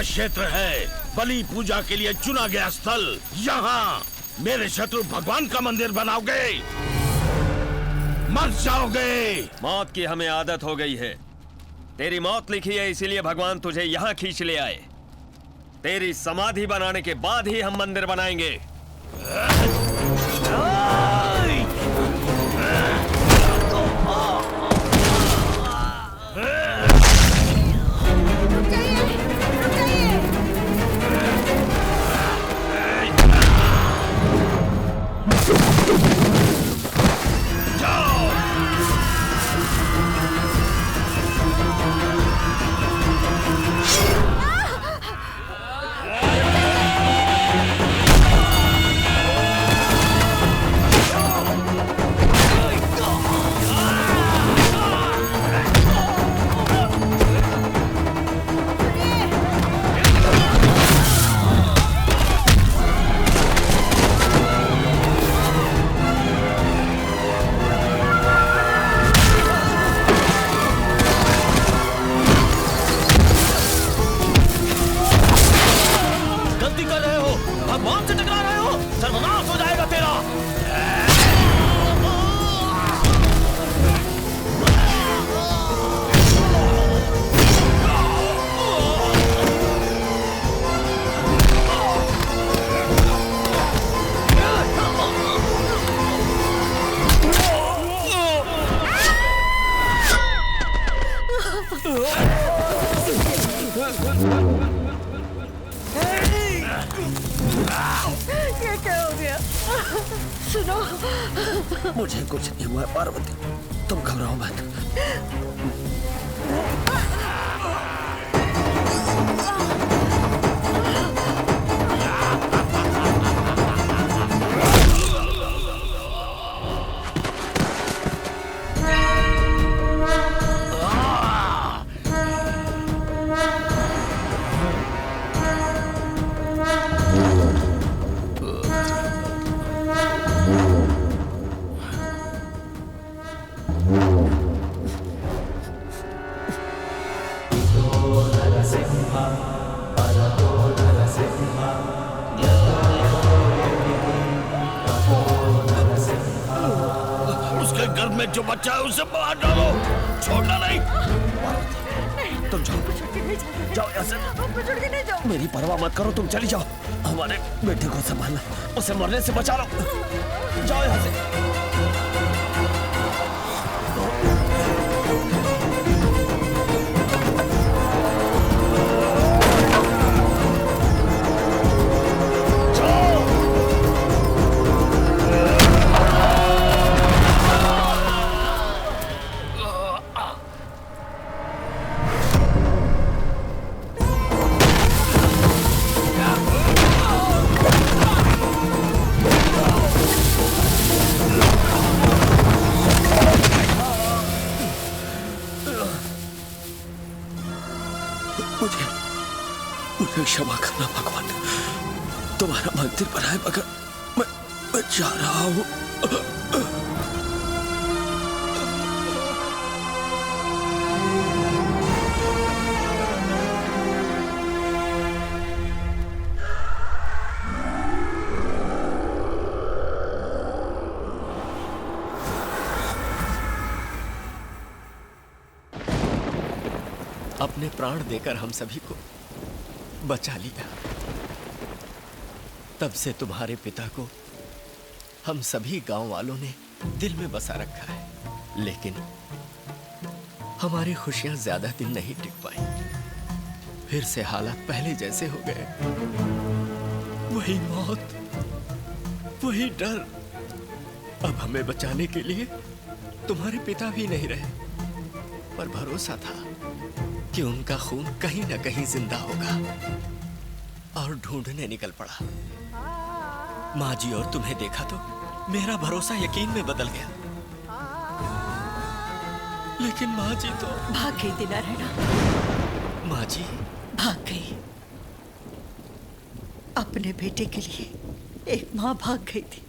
क्षेत्र है, बलि पूजा के लिए चुना गया स्थल। यहाँ मेरे शत्रु भगवान का मंदिर बनाओगे, मर जाओगे। मौत की हमें आदत हो गई है। तेरी मौत लिखी है, इसीलिए भगवान तुझे यहाँ खींच ले आए। तेरी समाधि बनाने के बाद ही हम मंदिर बनाएंगे। ये क्या हो गया? सुनो, मुझे कुछ नहीं हुआ पार्वती, तुम घबराओ मत। उसके गर्भ में जो बच्चा है उसे बाहर डालो, छोड़ना नहीं। तुम जाओ, जाओ यहाँ से। मेरी परवाह मत करो, तुम चली जाओ। हमारे बेटे को संभालना, उसे मरने से बचा लो। जाओ यहाँ से। मुझे क्षमा करना भगवान। तुम्हारा मंदिर बनाए मगर मैं जा रहा हूँ। अपने प्राण देकर हम सभी को बचा लिया। तब से तुम्हारे पिता को हम सभी गांव वालों ने दिल में बसा रखा है, लेकिन हमारी खुशियां ज्यादा दिन नहीं टिक पाई। फिर से हालात पहले जैसे हो गए। वही मौत, वही डर। अब हमें बचाने के लिए तुम्हारे पिता भी नहीं रहे, पर भरोसा था कि उनका खून कहीं ना कहीं जिंदा होगा, और ढूंढने निकल पड़ा। माँ जी और तुम्हें देखा तो मेरा भरोसा यकीन में बदल गया, लेकिन माँ जी तो भाग गई दिनारायणा। माँ जी भाग गई। अपने बेटे के लिए एक माँ भाग गई थी,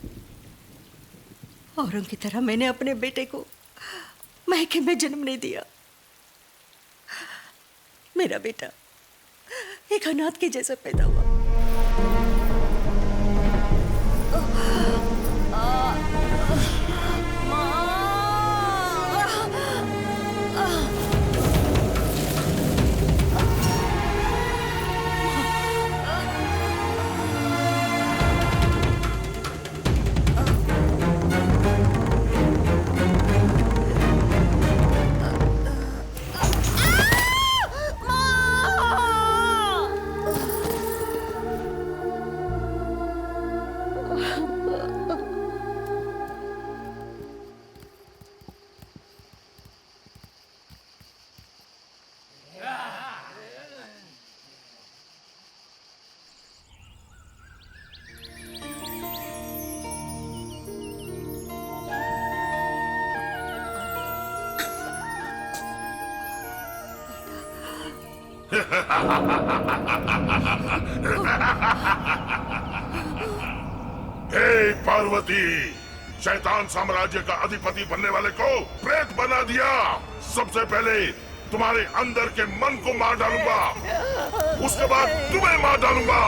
औरों की तरह मैंने अपने बेटे को मैके में जन्म नहीं दिया। मेरा बेटा एक अनाथ के जैसा पैदा हुआ। हे पार्वती, शैतान साम्राज्य का अधिपति बनने वाले को प्रेत बना दिया। सबसे पहले तुम्हारे अंदर के मन को मार डालूंगा, उसके बाद तुम्हें मार डालूंगा।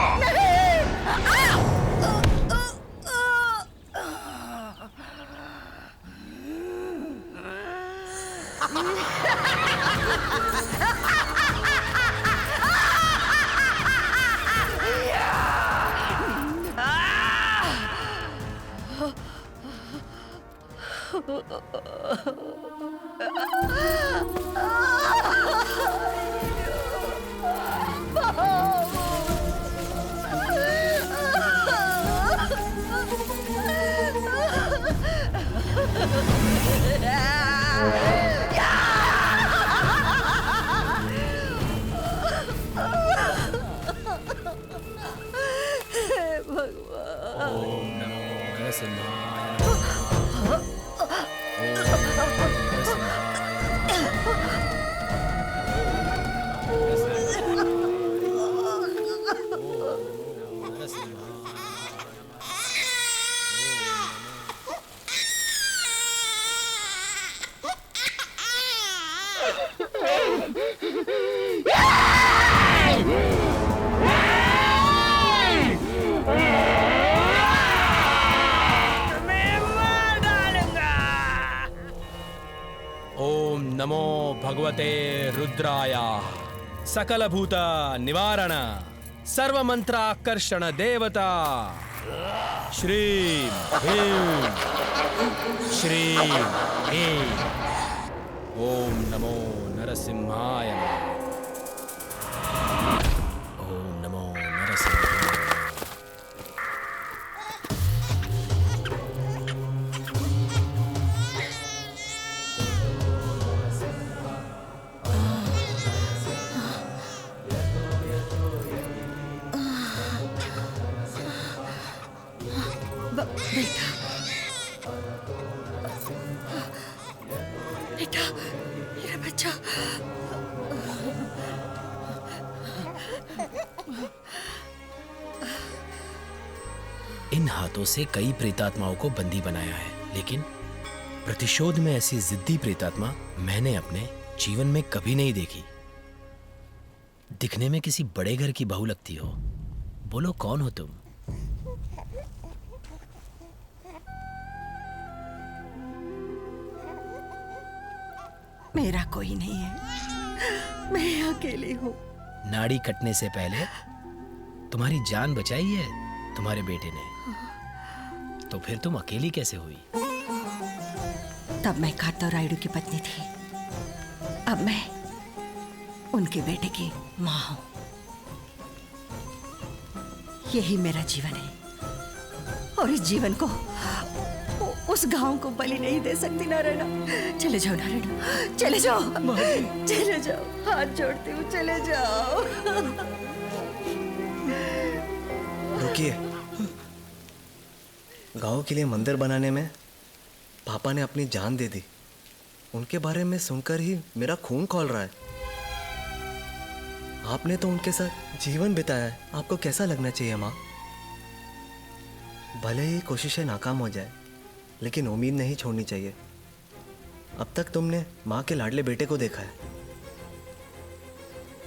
नमो भगवते रुद्राय सकलभूत निवारण सर्वमंत्राकर्षण देवता श्रीं ह्रीं श्रीं ह्रीं। ओम नमो नरसिंहाय। ओम नमो नरसिंहाय। बेटा, मेरा बच्चा। इन हाथों से कई प्रेतात्माओं को बंदी बनाया है, लेकिन प्रतिशोध में ऐसी जिद्दी प्रेतात्मा मैंने अपने जीवन में कभी नहीं देखी। दिखने में किसी बड़े घर की बहू लगती हो। बोलो कौन हो तुम? मेरा कोई नहीं है, मैं अकेली हूँ। नाड़ी कटने से पहले तुम्हारी जान बचाई है तुम्हारे बेटे ने, तो फिर तुम अकेली कैसे हुई? तब मैं कार्तव रायुडू की पत्नी थी, अब मैं उनके बेटे की माँ हूँ। यही मेरा जीवन है और इस जीवन को उस गांव को बलि नहीं दे सकती नारायणा। चले जाओ नारायणा, चले जाओ, चले जाओ, हाथ जोड़ती हूँ, चले जाओ। रुकिए, गांव के लिए मंदिर बनाने में पापा ने अपनी जान दे दी। उनके बारे में सुनकर ही मेरा खून खौल रहा है। आपने तो उनके साथ जीवन बिताया है, आपको कैसा लगना चाहिए माँ? भले ही कोशिशें नाकाम हो जाए, लेकिन उम्मीद नहीं छोड़नी चाहिए। अब तक तुमने माँ के लाडले बेटे को देखा है,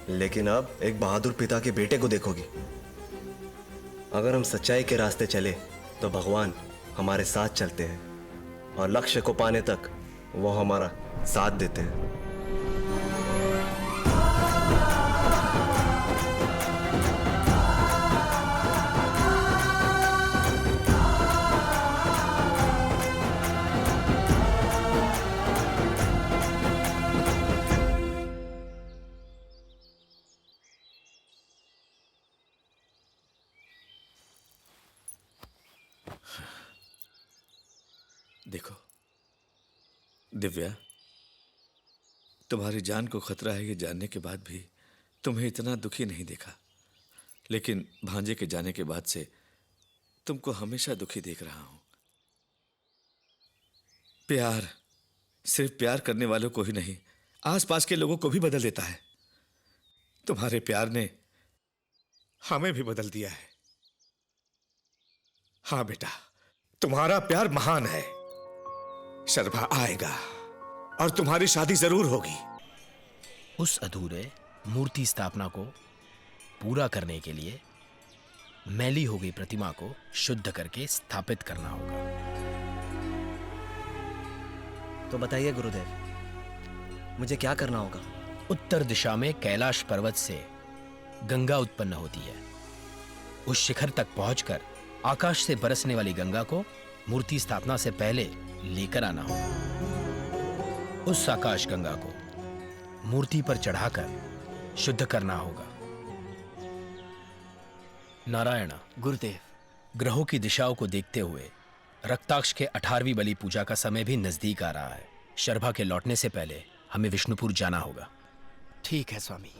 लेकिन अब एक बहादुर पिता के बेटे को देखोगी। अगर हम सच्चाई के रास्ते चले तो भगवान हमारे साथ चलते हैं और लक्ष्य को पाने तक वो हमारा साथ देते हैं। देखो दिव्या, तुम्हारी जान को खतरा है ये जानने के बाद भी तुम्हें इतना दुखी नहीं देखा, लेकिन भांजे के जाने के बाद से तुमको हमेशा दुखी देख रहा हूं। प्यार सिर्फ प्यार करने वालों को ही नहीं, आसपास के लोगों को भी बदल देता है। तुम्हारे प्यार ने हमें भी बदल दिया है। हाँ बेटा, तुम्हारा प्यार महान है। शर्मा आएगा और तुम्हारी शादी जरूर होगी। उस अधूरे मूर्ति स्थापना को पूरा करने के लिए मैली हो गई प्रतिमा को शुद्ध करके स्थापित करना होगा। तो बताइए गुरुदेव, मुझे क्या करना होगा? उत्तर दिशा में कैलाश पर्वत से गंगा उत्पन्न होती है। उस शिखर तक पहुंचकर आकाश से बरसने वाली गंगा को मूर्ति स्थापना से पहले लेकर आना होगा। उस आकाश गंगा को मूर्ति पर चढ़ाकर शुद्ध करना होगा। नारायण गुरुदेव, ग्रहों की दिशाओं को देखते हुए रक्ताक्ष के 18वीं बलि पूजा का समय भी नजदीक आ रहा है। शर्भा के लौटने से पहले हमें विष्णुपुर जाना होगा। ठीक है स्वामी।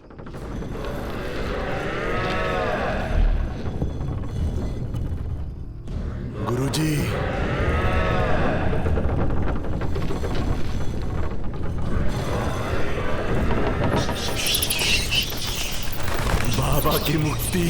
गुरुजी, बाबा की मुक्ति।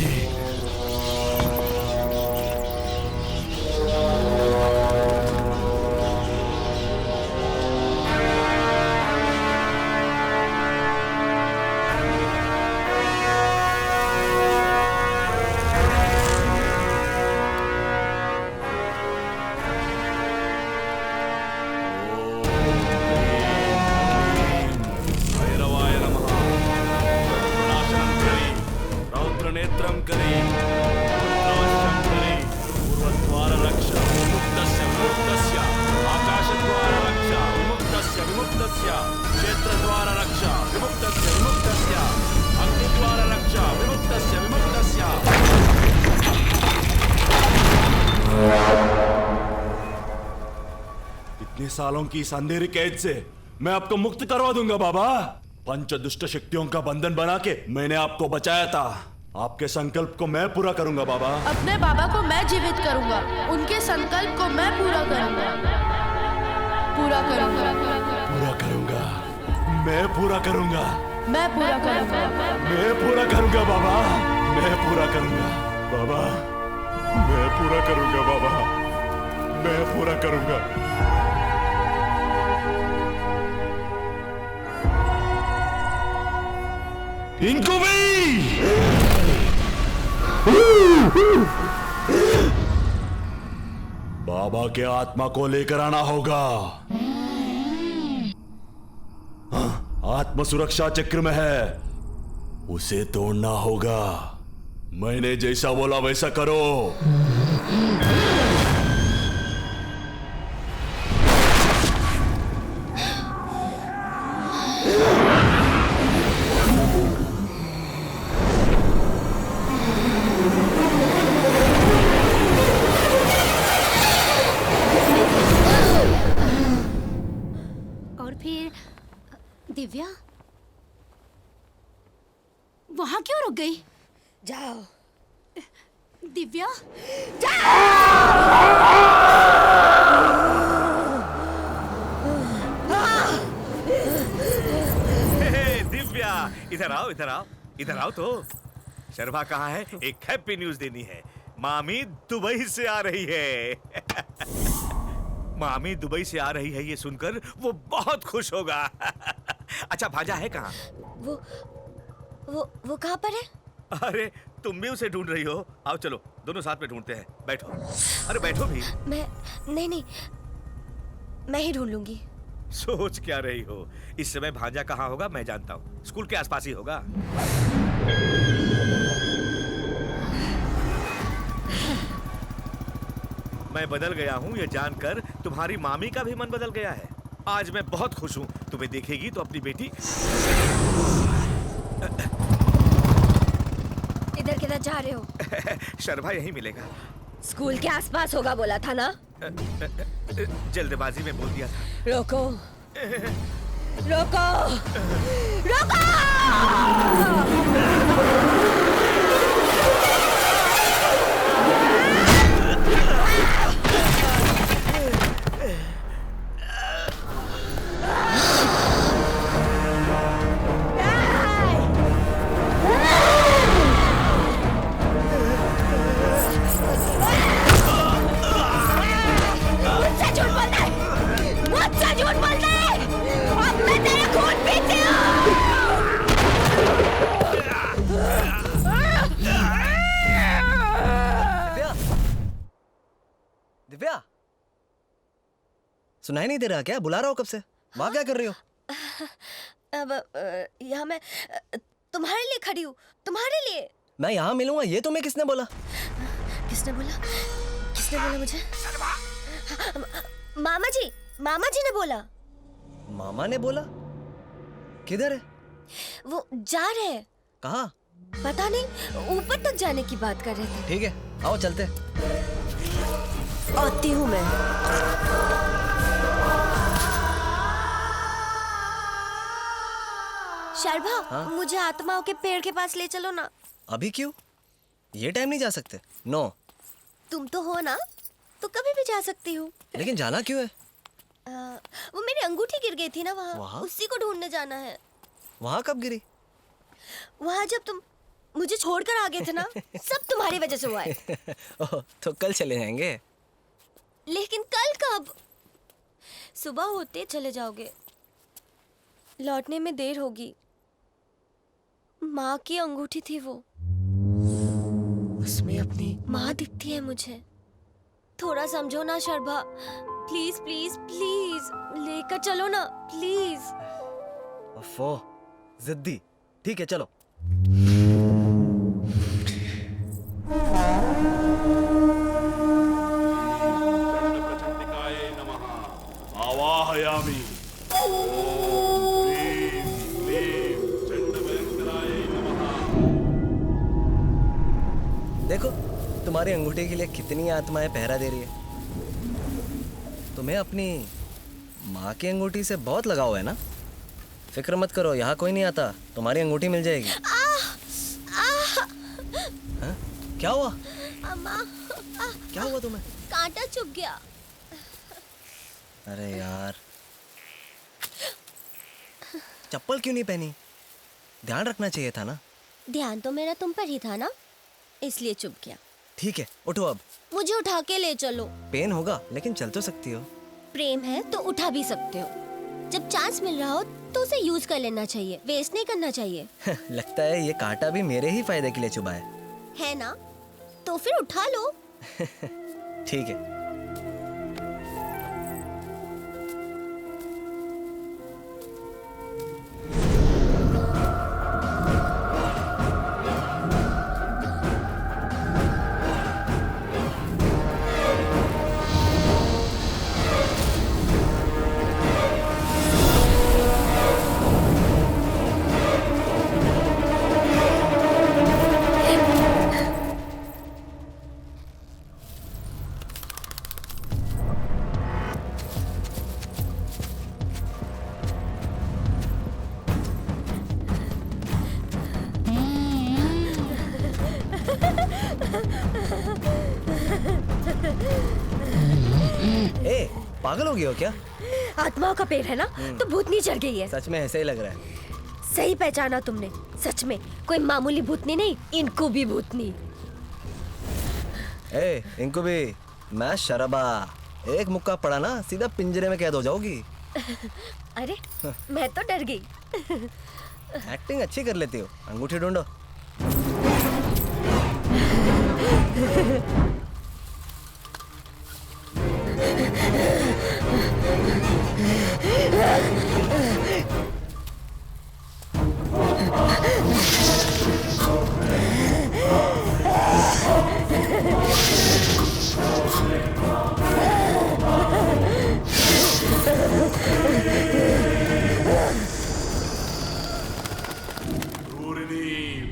इतने सालों की इस अंधेरी कैद से मैं आपको मुक्त करवा दूंगा बाबा। पंच दुष्ट शक्तियों का बंधन बना के मैंने आपको बचाया था। आपके संकल्प को मैं पूरा करूंगा बाबा। अपने बाबा को मैं जीवित करूंगा, उनके संकल्प को मैं पूरा करूंगा। पूरा करूंगा, पूरा करूंगा, मैं पूरा करूंगा, मैं पूरा करूंगा, मैं पूरा करूंगा बाबा। मैं पूरा करूंगा बाबा, मैं पूरा करूंगा बाबा, मैं पूरा करूंगा। इनको भी बाबा के आत्मा को लेकर आना होगा। आत्म सुरक्षा चक्र में है, उसे तोड़ना होगा। मैंने जैसा बोला वैसा करो। और फिर दिव्या वहां क्यों रुक गई? जाओ दिव्या, दिव्या इधर आओ, इधर आओ, इधर आओ। तो शर्मा कहाँ है? एक हैप्पी न्यूज देनी है। मामी दुबई से आ रही है। मामी दुबई से आ रही है, ये सुनकर वो बहुत खुश होगा। अच्छा भांजा है कहाँ? वो कहाँ पर है? अरे तुम भी उसे ढूंढ रही हो? आओ चलो दोनों साथ में ढूंढते हैं। बैठो, अरे बैठो भी। नहीं, मैं ही ढूंढ लूंगी। सोच क्या रही हो? इस समय भांजा कहाँ होगा मैं जानता हूँ, स्कूल के आसपास ही होगा। मैं बदल गया हूँ ये जानकर तुम्हारी मामी का भी मन बदल गया है। आज मैं बहुत खुश हूँ। तुम्हें देखेगी तो अपनी बेटी। इधर किधर जा रहे हो? शर्मा यही मिलेगा। स्कूल के आसपास होगा बोला था ना? जल्दबाजी में बोल दिया था। रोको रोको रोको! दिव्या, सुनाई नहीं दे रहा क्या? बुला रहा हो कब से। वहां क्या कर रही हो? अब यहाँ मैं तुम्हारे लिए खड़ी हूँ, तुम्हारे लिए। मैं यहाँ मिलूंगा ये तुम्हें किसने बोला? किसने बोला मुझे? मामा जी ने बोला। मामा ने बोला? किधर है? वो जा रहे हैं। कहाँ? पता नहीं, ऊपर तक जाने की बात कर रहे थे। ठीक है, आओ चलते। आती हूँ मैं। शर्भा, हाँ? मुझे आत्माओं के पेड़ के पास ले चलो ना। अभी क्यों? ये टाइम नहीं जा सकते। नो। तुम तो हो ना, तो कभी भी जा सकती हूँ। लेकिन जाना क्यों है? वो मेरी अंगूठी गिर गई थी ना वहाँ? वहाँ, उसी को ढूंढने जाना है। वहाँ कब गिरी? वहाँ जब तुम मुझे छोड़कर आ गए थे ना, सब तुम्हारी वजह से हुआ है। ओह, तो कल चले जाएंगे। लेकिन कल कब? सुबह होते चले जाओगे, लौटने में देर होगी। माँ की अंगूठी थी वो, उसमें अपनी माँ दिखती है मुझे। थोड़ा समझो ना शर्भा, प्लीज प्लीज प्लीज लेकर चलो ना प्लीज। ओफो, जिद्दी। ठीक है चलो। आवाहयामि। ओम ह्रीं क्लीं चंडवेंद्राय नमः। देखो तुम्हारी अंगूठी के लिए कितनी आत्माएं पहरा दे रही है। तुम्हें अपनी माँ की अंगूठी से बहुत लगाव है ना? फिक्र मत करो, यहाँ कोई नहीं आता, तुम्हारी अंगूठी मिल जाएगी। हाँ? क्या हुआ? क्या हुआ तुम्हें? कांटा चुभ गया। अरे यार, चप्पल क्यों नहीं पहनी? ध्यान रखना चाहिए था ना। ध्यान तो मेरा तुम पर ही था ना, इसलिए चुप किया। ठीक है, उठो अब। मुझे उठा के ले चलो। पेन होगा लेकिन चल तो सकती हो। प्रेम है तो उठा भी सकते हो। जब चांस मिल रहा हो तो उसे यूज कर लेना चाहिए, वेस्ट नहीं करना चाहिए। लगता है ये कांटा भी मेरे ही फायदे के लिए चुभा है ना? तो फिर उठा लो। ठीक है। पागल हो गए हो क्या? आत्माओं का पेड़ है ना, तो भूतनी चढ़ गई है। सच में ऐसे ही लग रहा है। सही पहचाना तुमने। सच में कोई मामूली भूतनी नहीं, इनको भी भूतनी। इनको भी मैं शराबा। एक मुक्का पड़ा ना सीधा पिंजरे में कैद हो जाओगी। अरे मैं तो डर गई। एक्टिंग अच्छी कर लेती हो। अंगूठी ढूंढो।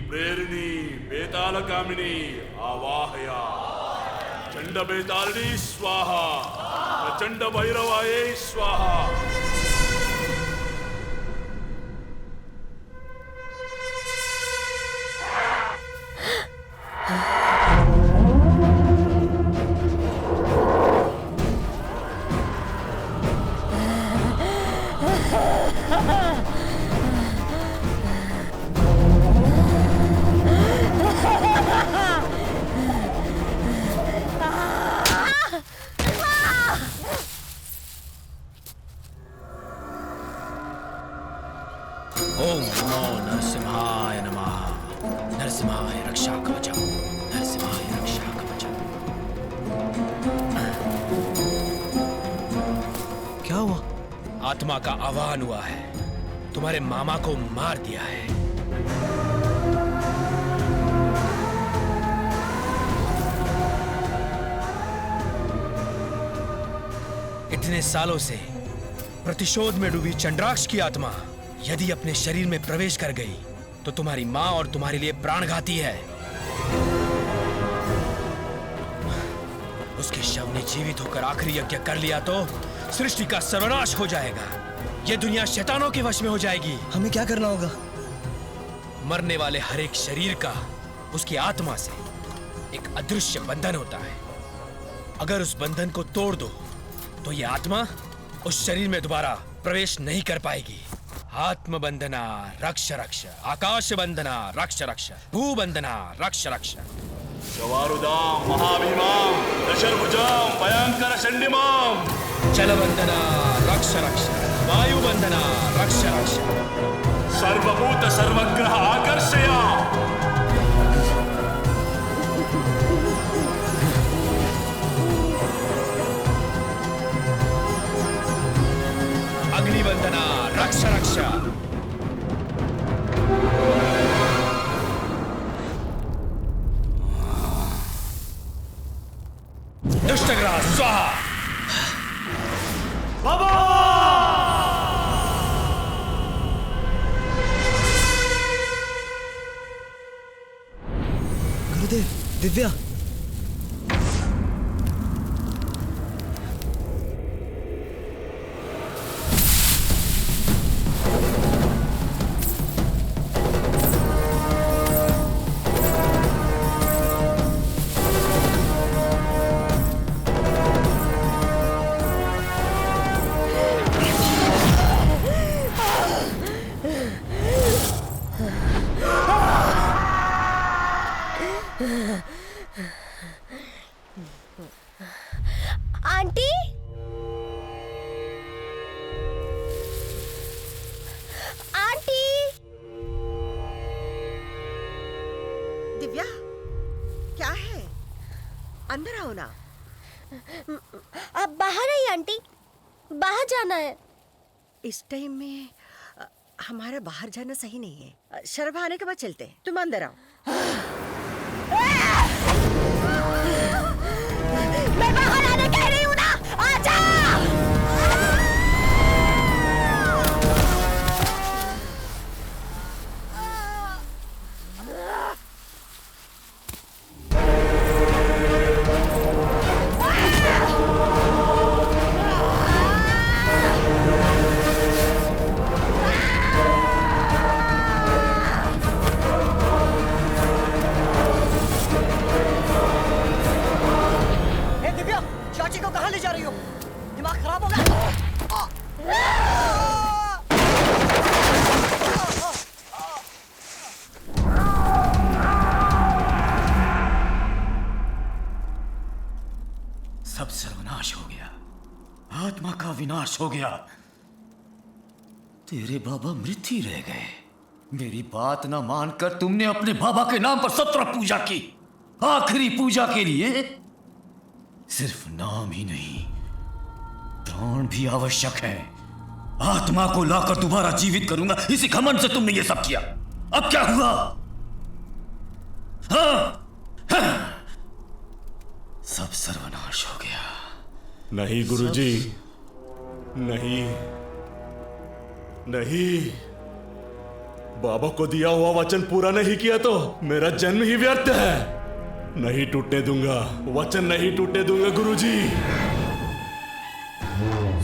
प्रेरिणी बेतालकामिनी आवाहया चंड बेतालिनी स्वाहा प्रचंड भैरवाये स्वाहा। ओम नमो नरसिंहाय नमः। नरसिंहाय रक्षा कवचम, नरसिंहाय रक्षा कवचम। क्या हुआ? आत्मा का आह्वान हुआ है। तुम्हारे मामा को मार दिया है। इतने सालों से प्रतिशोध में डूबी चंद्राक्ष की आत्मा यदि अपने शरीर में प्रवेश कर गई तो तुम्हारी मां और तुम्हारे लिए प्राणघाती है। उसके शव ने जीवित होकर आखिरी यज्ञ कर लिया तो सृष्टि का सर्वनाश हो जाएगा। ये दुनिया शैतानों के वश में हो जाएगी। हमें क्या करना होगा? मरने वाले हर एक शरीर का उसकी आत्मा से एक अदृश्य बंधन होता है। अगर उस बंधन को तोड़ दो तो ये आत्मा उस शरीर में दोबारा प्रवेश नहीं कर पाएगी। आत्म बंधना रक्ष रक्ष, आकाश बंधना रक्ष रक्ष, भूबंधना रक्ष रक्ष। शवारुदाम महाभीमाम दशर्भुजाम भयंकर चंडिमाम। जलबंधना रक्ष रक्ष, वायुबंधना रक्ष रक्ष। सर्वभूत सर्वग्रह आकर्षया। अग्निबंधना रक्ष रक्ष। दुष्टग्रह स्वाहा। बाबा! गुरुदेव, दिव्या। अंदर आओ ना। आप बाहर आइए आंटी, बाहर जाना है। इस टाइम में हमारा बाहर जाना सही नहीं है। शर्मा आने के बाद चलते हैं, तुम अंदर आओ। मैं बाहर आने कह रही हूँ ना, आजा। चाची को कहाँ ले जा रही हो? दिमाग खराब हो गया? सब सर्वनाश हो गया, आत्मा का विनाश हो गया। तेरे बाबा मृत ही रह गए। मेरी बात ना मानकर तुमने अपने बाबा के नाम पर 17 पूजा की। आखिरी पूजा के लिए सिर्फ नाम ही नहीं, प्राण भी आवश्यक है। आत्मा को लाकर दोबारा जीवित करूंगा, इसी घमंड से तुमने ये सब किया। अब क्या हुआ? हाँ, सब सर्वनाश हो गया। नहीं गुरुजी, नहीं नहीं, बाबा को दिया हुआ वचन पूरा नहीं किया तो मेरा जन्म ही व्यर्थ है। नहीं टूटने दूंगा, वचन नहीं टूटने दूंगा गुरुजी।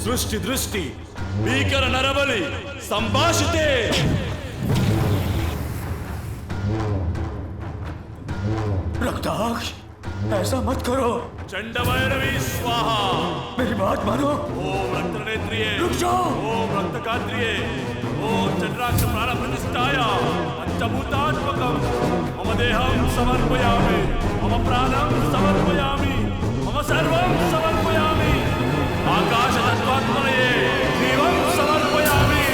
सृष्टि दृष्टि भीकर नरबली संभाषिते। रक्ताक्ष, ऐसा मत करो। चंडभैरवी स्वाहा। मेरी बात मानो। ओम रक्तनेत्रिये, रुक जाओ। ओम रक्तगात्रिये, ओम चंद्राक्ष प्राणप्रतिष्ठाय पंचभूतात्मकं मम देहं समर्पयामि, मम प्राणं समर्पयामि, मम सर्वं समर्पयामि, आकाशतत्त्वात्मनये जीवं समर्पयामि।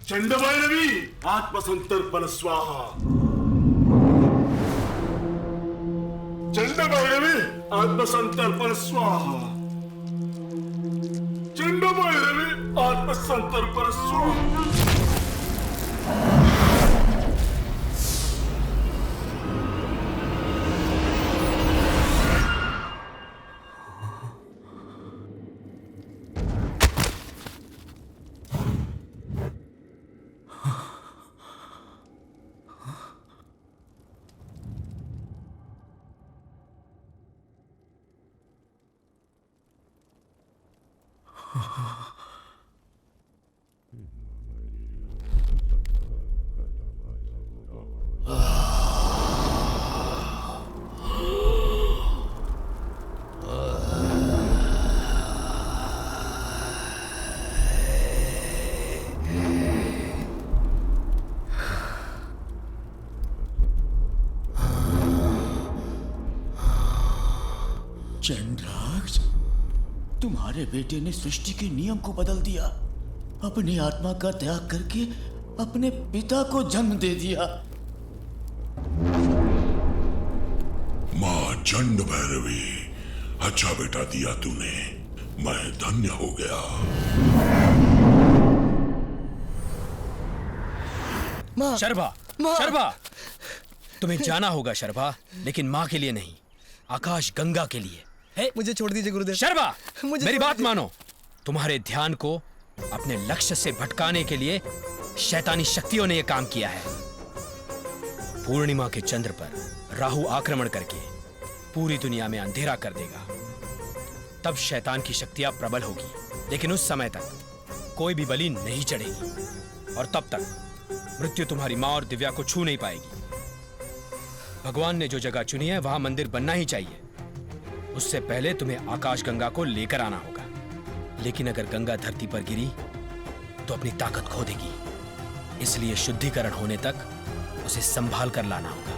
चंडभैरवी आत्मसंतर्पण स्वाहा। चंडभैरवी आत्मसंतर्पण स्वाहा। चंडभैरवी आत्मसंतर्पण स्वाहा। चंद्राक्ष, तुम्हारे बेटे ने सृष्टि के नियम को बदल दिया। अपनी आत्मा का त्याग करके अपने पिता को जन्म दे दिया। माँ चंडभैरवी, अच्छा बेटा दिया तूने, मैं धन्य हो गया। शर्बा, शर्बा, तुम्हें जाना होगा शर्बा, लेकिन माँ के लिए नहीं, आकाश गंगा के लिए। मुझे छोड़ दीजिए गुरुदेव। शर्बा, मुझे मेरी छोड़ बात दीजिए। मानो। तुम्हारे ध्यान को अपने लक्ष्य से भटकाने के लिए शैतानी शक्तियों ने यह काम किया है। पूर्णिमा के चंद्र पर राहु आक्रमण करके पूरी दुनिया में अंधेरा कर देगा। तब शैतान की शक्तियां प्रबल होगी, लेकिन उस समय तक कोई भी बलि नहीं चढ़ेगी और तब तक मृत्यु तुम्हारी मां और दिव्या को छू नहीं पाएगी। भगवान ने जो जगह चुनी है वहां मंदिर बनना ही चाहिए। उससे पहले तुम्हें आकाश गंगा को लेकर आना होगा, लेकिन अगर गंगा धरती पर गिरी तो अपनी ताकत खो देगी। इसलिए शुद्धिकरण होने तक उसे संभाल कर लाना होगा।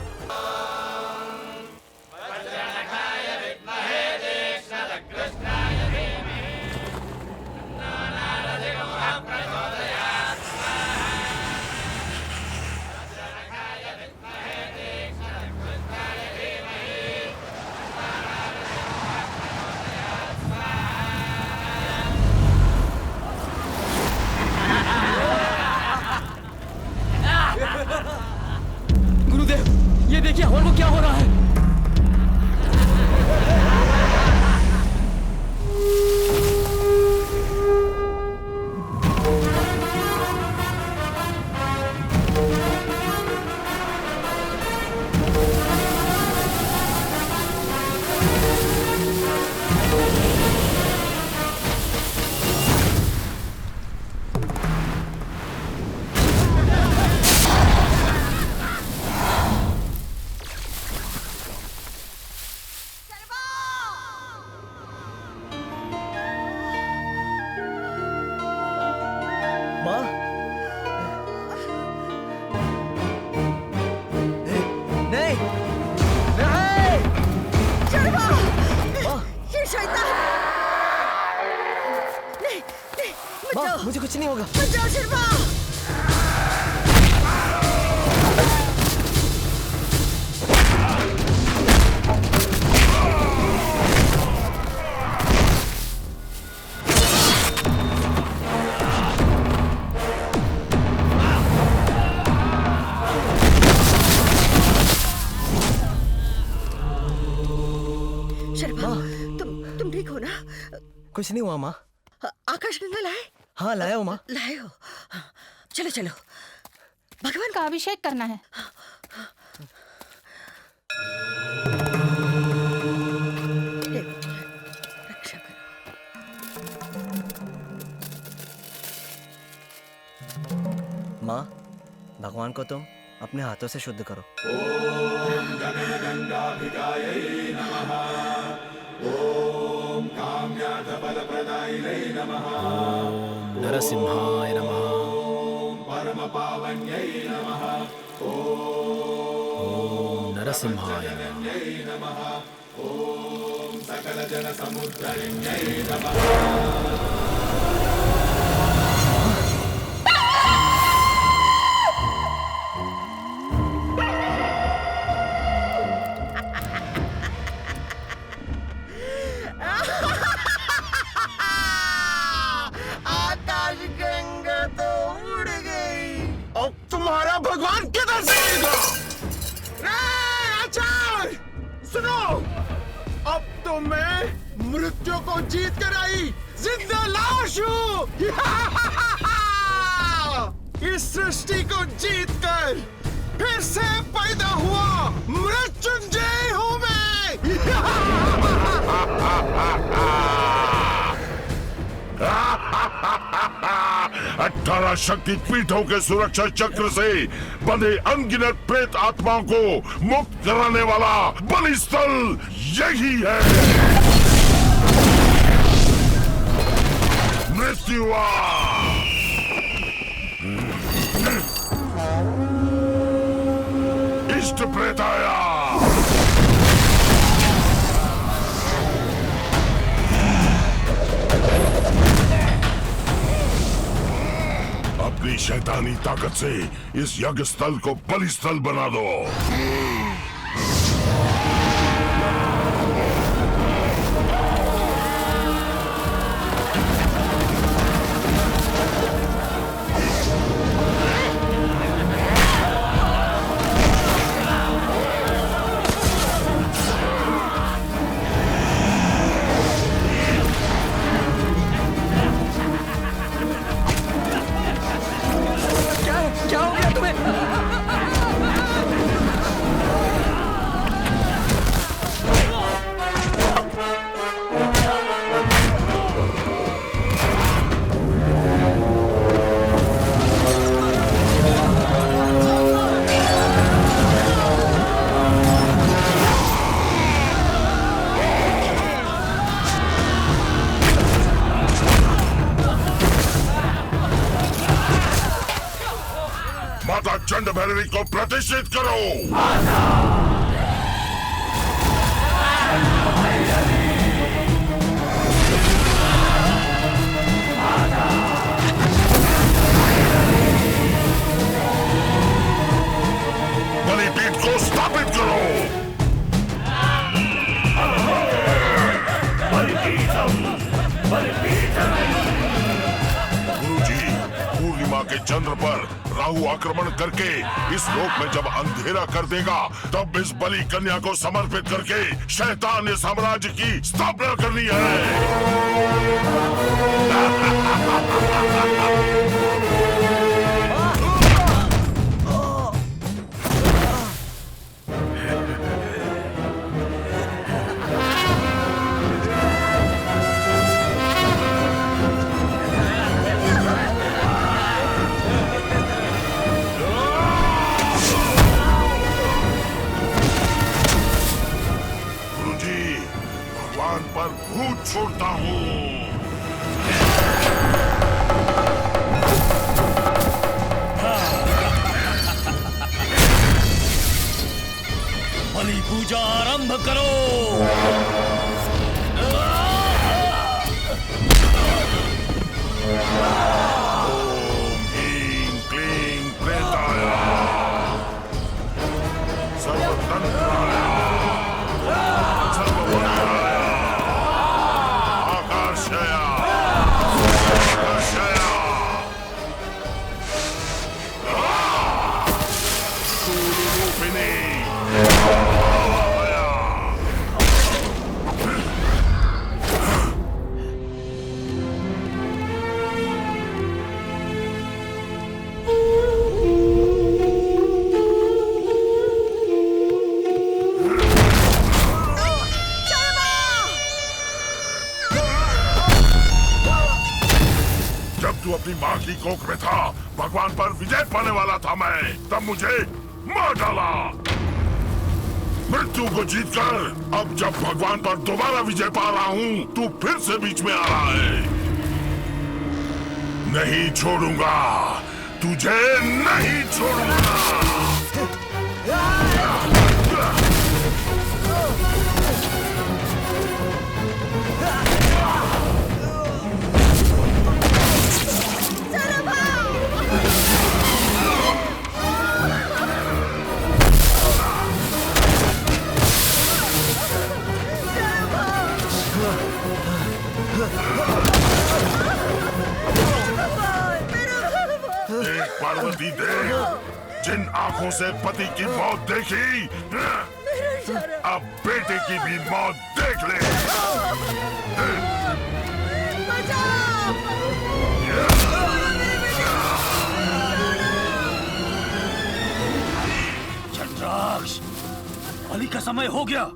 ये देखिए हॉल को क्या हो रहा है। मुझे कुछ नहीं होगा। बचाओ शर्मा। शर्मा, तुम ठीक हो ना? कुछ नहीं हुआ माँ। आकाश गंगा लाए? हाँ लाया हो माँ। लाए हो? चलो चलो, भगवान का अभिषेक करना है। रक्षा करो। माँ, भगवान को तुम अपने हाथों से शुद्ध करो। ओम काम्यार्थफलप्रदायिने नमः। ओम नरसिंहाय नमः। ओम परमपावन्यै नमः। ओम नरसिंहाय नमः। ओम सकलजनसमुद्धरिण्यै नमः। आकाश गंगा तो उड़ गई। अब तुम्हारा भगवान किधर से आएगा? आचार्य सुनो, अब तो मैं मृत्यु को जीत कर आई जिंदा लाश हूँ। इस सृष्टि को जीत कर फिर से पैदा हुआ मृत्युंजय हूँ मैं। 18 शक्ति पीठों के सुरक्षा चक्र से बंधे अनगिनत प्रेत आत्माओं को मुक्त कराने वाला बलि स्थल यही है। मृत्युआ इष्ट प्रेताया। अपनी शैतानी ताकत से इस यज्ञ स्थल को बलि स्थल बना दो। क्या हो गया तुम्हें? माता चंड भैरवी को प्रतिष्ठित करो। बलिपीठ को स्थापित करो। गुरुजी, पूर्णिमा के चंद्र पर राहु आक्रमण करके इस लोक में जब अंधेरा कर देगा, तब इस बलि कन्या को समर्पित करके शैतान साम्राज्य की स्थापना करनी है। पर भूत छोड़ता हूँ। बलि पूजा आरंभ करो। ओम ह्रीं क्लीं प्रेताय सर्वतंत्राय सर्ववंत्राय आकर्षया आकर्षया सूर्यरूपिणी तू अपनी माँ की कोख में था, भगवान पर विजय पाने वाला था मैं, तब मुझे मार डाला। मृत्यु को जीतकर अब जब भगवान पर दोबारा विजय पा रहा हूँ, तू फिर से बीच में आ रहा है। नहीं छोड़ूंगा तुझे, नहीं छोड़ूंगा। देख पार्वती देख, जिन आंखों से पति की मौत देखी, अब बेटे की भी मौत देख ले। चंद्राक्ष, बलि का समय हो गया।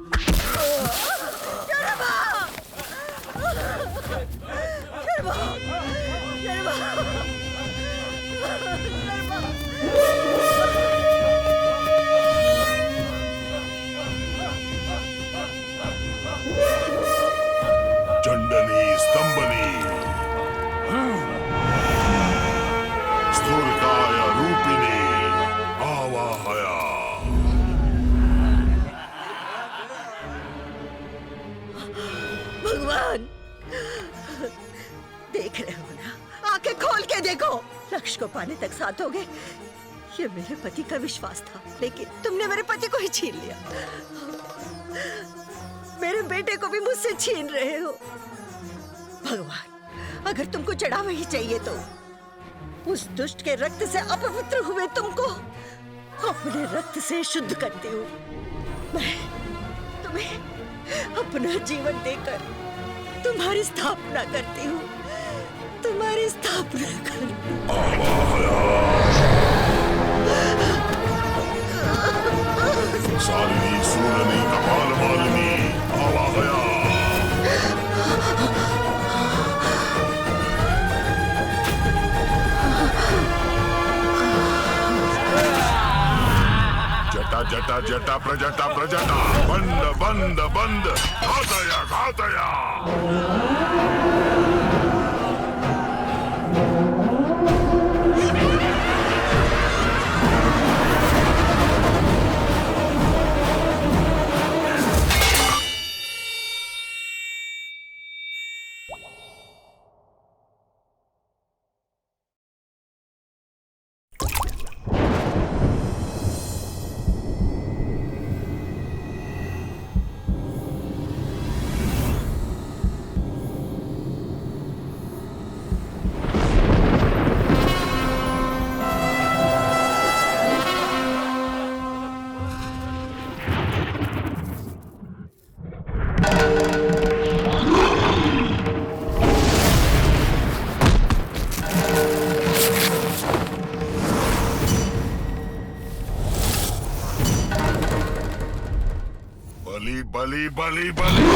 चंडनी स्तंभनी स्थूलकाय रूपिणी आवाहया। भगवान, देख रहे हो ना, आंखें खोल के देखो। लक्ष्य को पाने तक साथ हो गए, ये मेरे पति का विश्वास था, लेकिन तुमने मेरे पति को ही छीन लिया। मेरे बेटे को भी मुझसे छीन रहे हो। भगवान, अगर तुमको चढ़ावा ही चाहिए तो उस दुष्ट के रक्त से अपवित्र हुए तुमको अपने रक्त से शुद्ध करती हूँ। मैं तुम्हें अपना जीवन देकर तुम्हारी स्थापना करती हूँ, तुम्हारी स्थापना सालिनी सूरनी कपाल मालिनी आवाहया। जटा जटा जटा प्रजटा प्रजटा बंद बंद बंद घातया घातया। बली बली बली बली।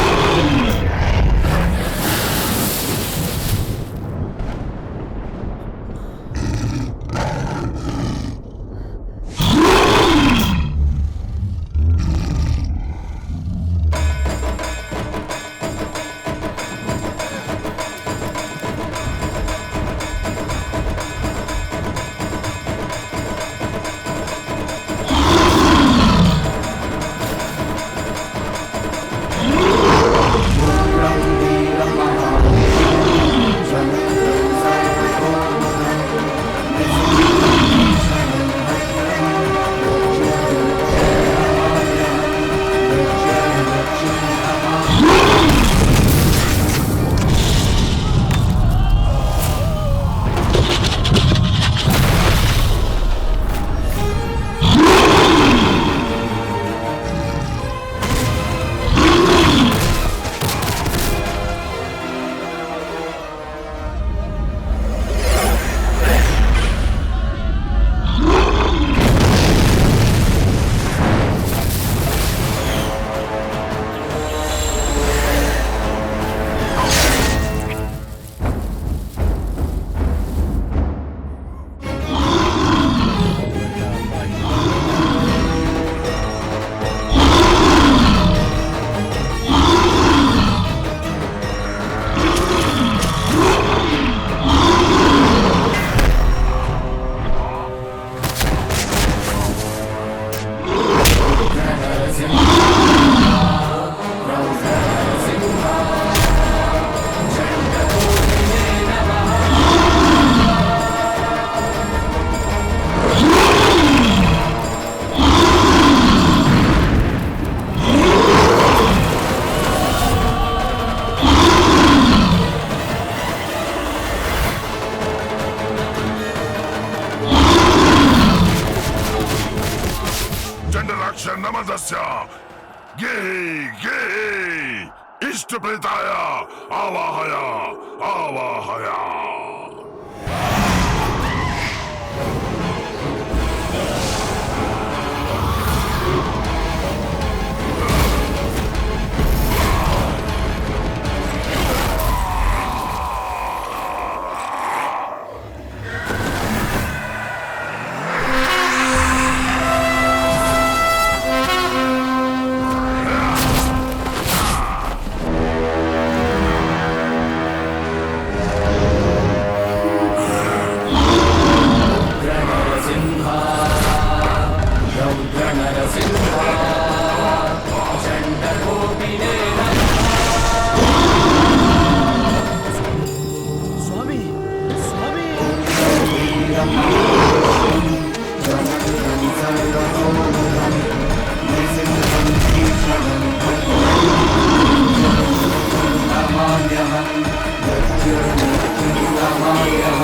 नमदस्य गे इष्ट प्रेताय आवाहय आवाहय। Yeah.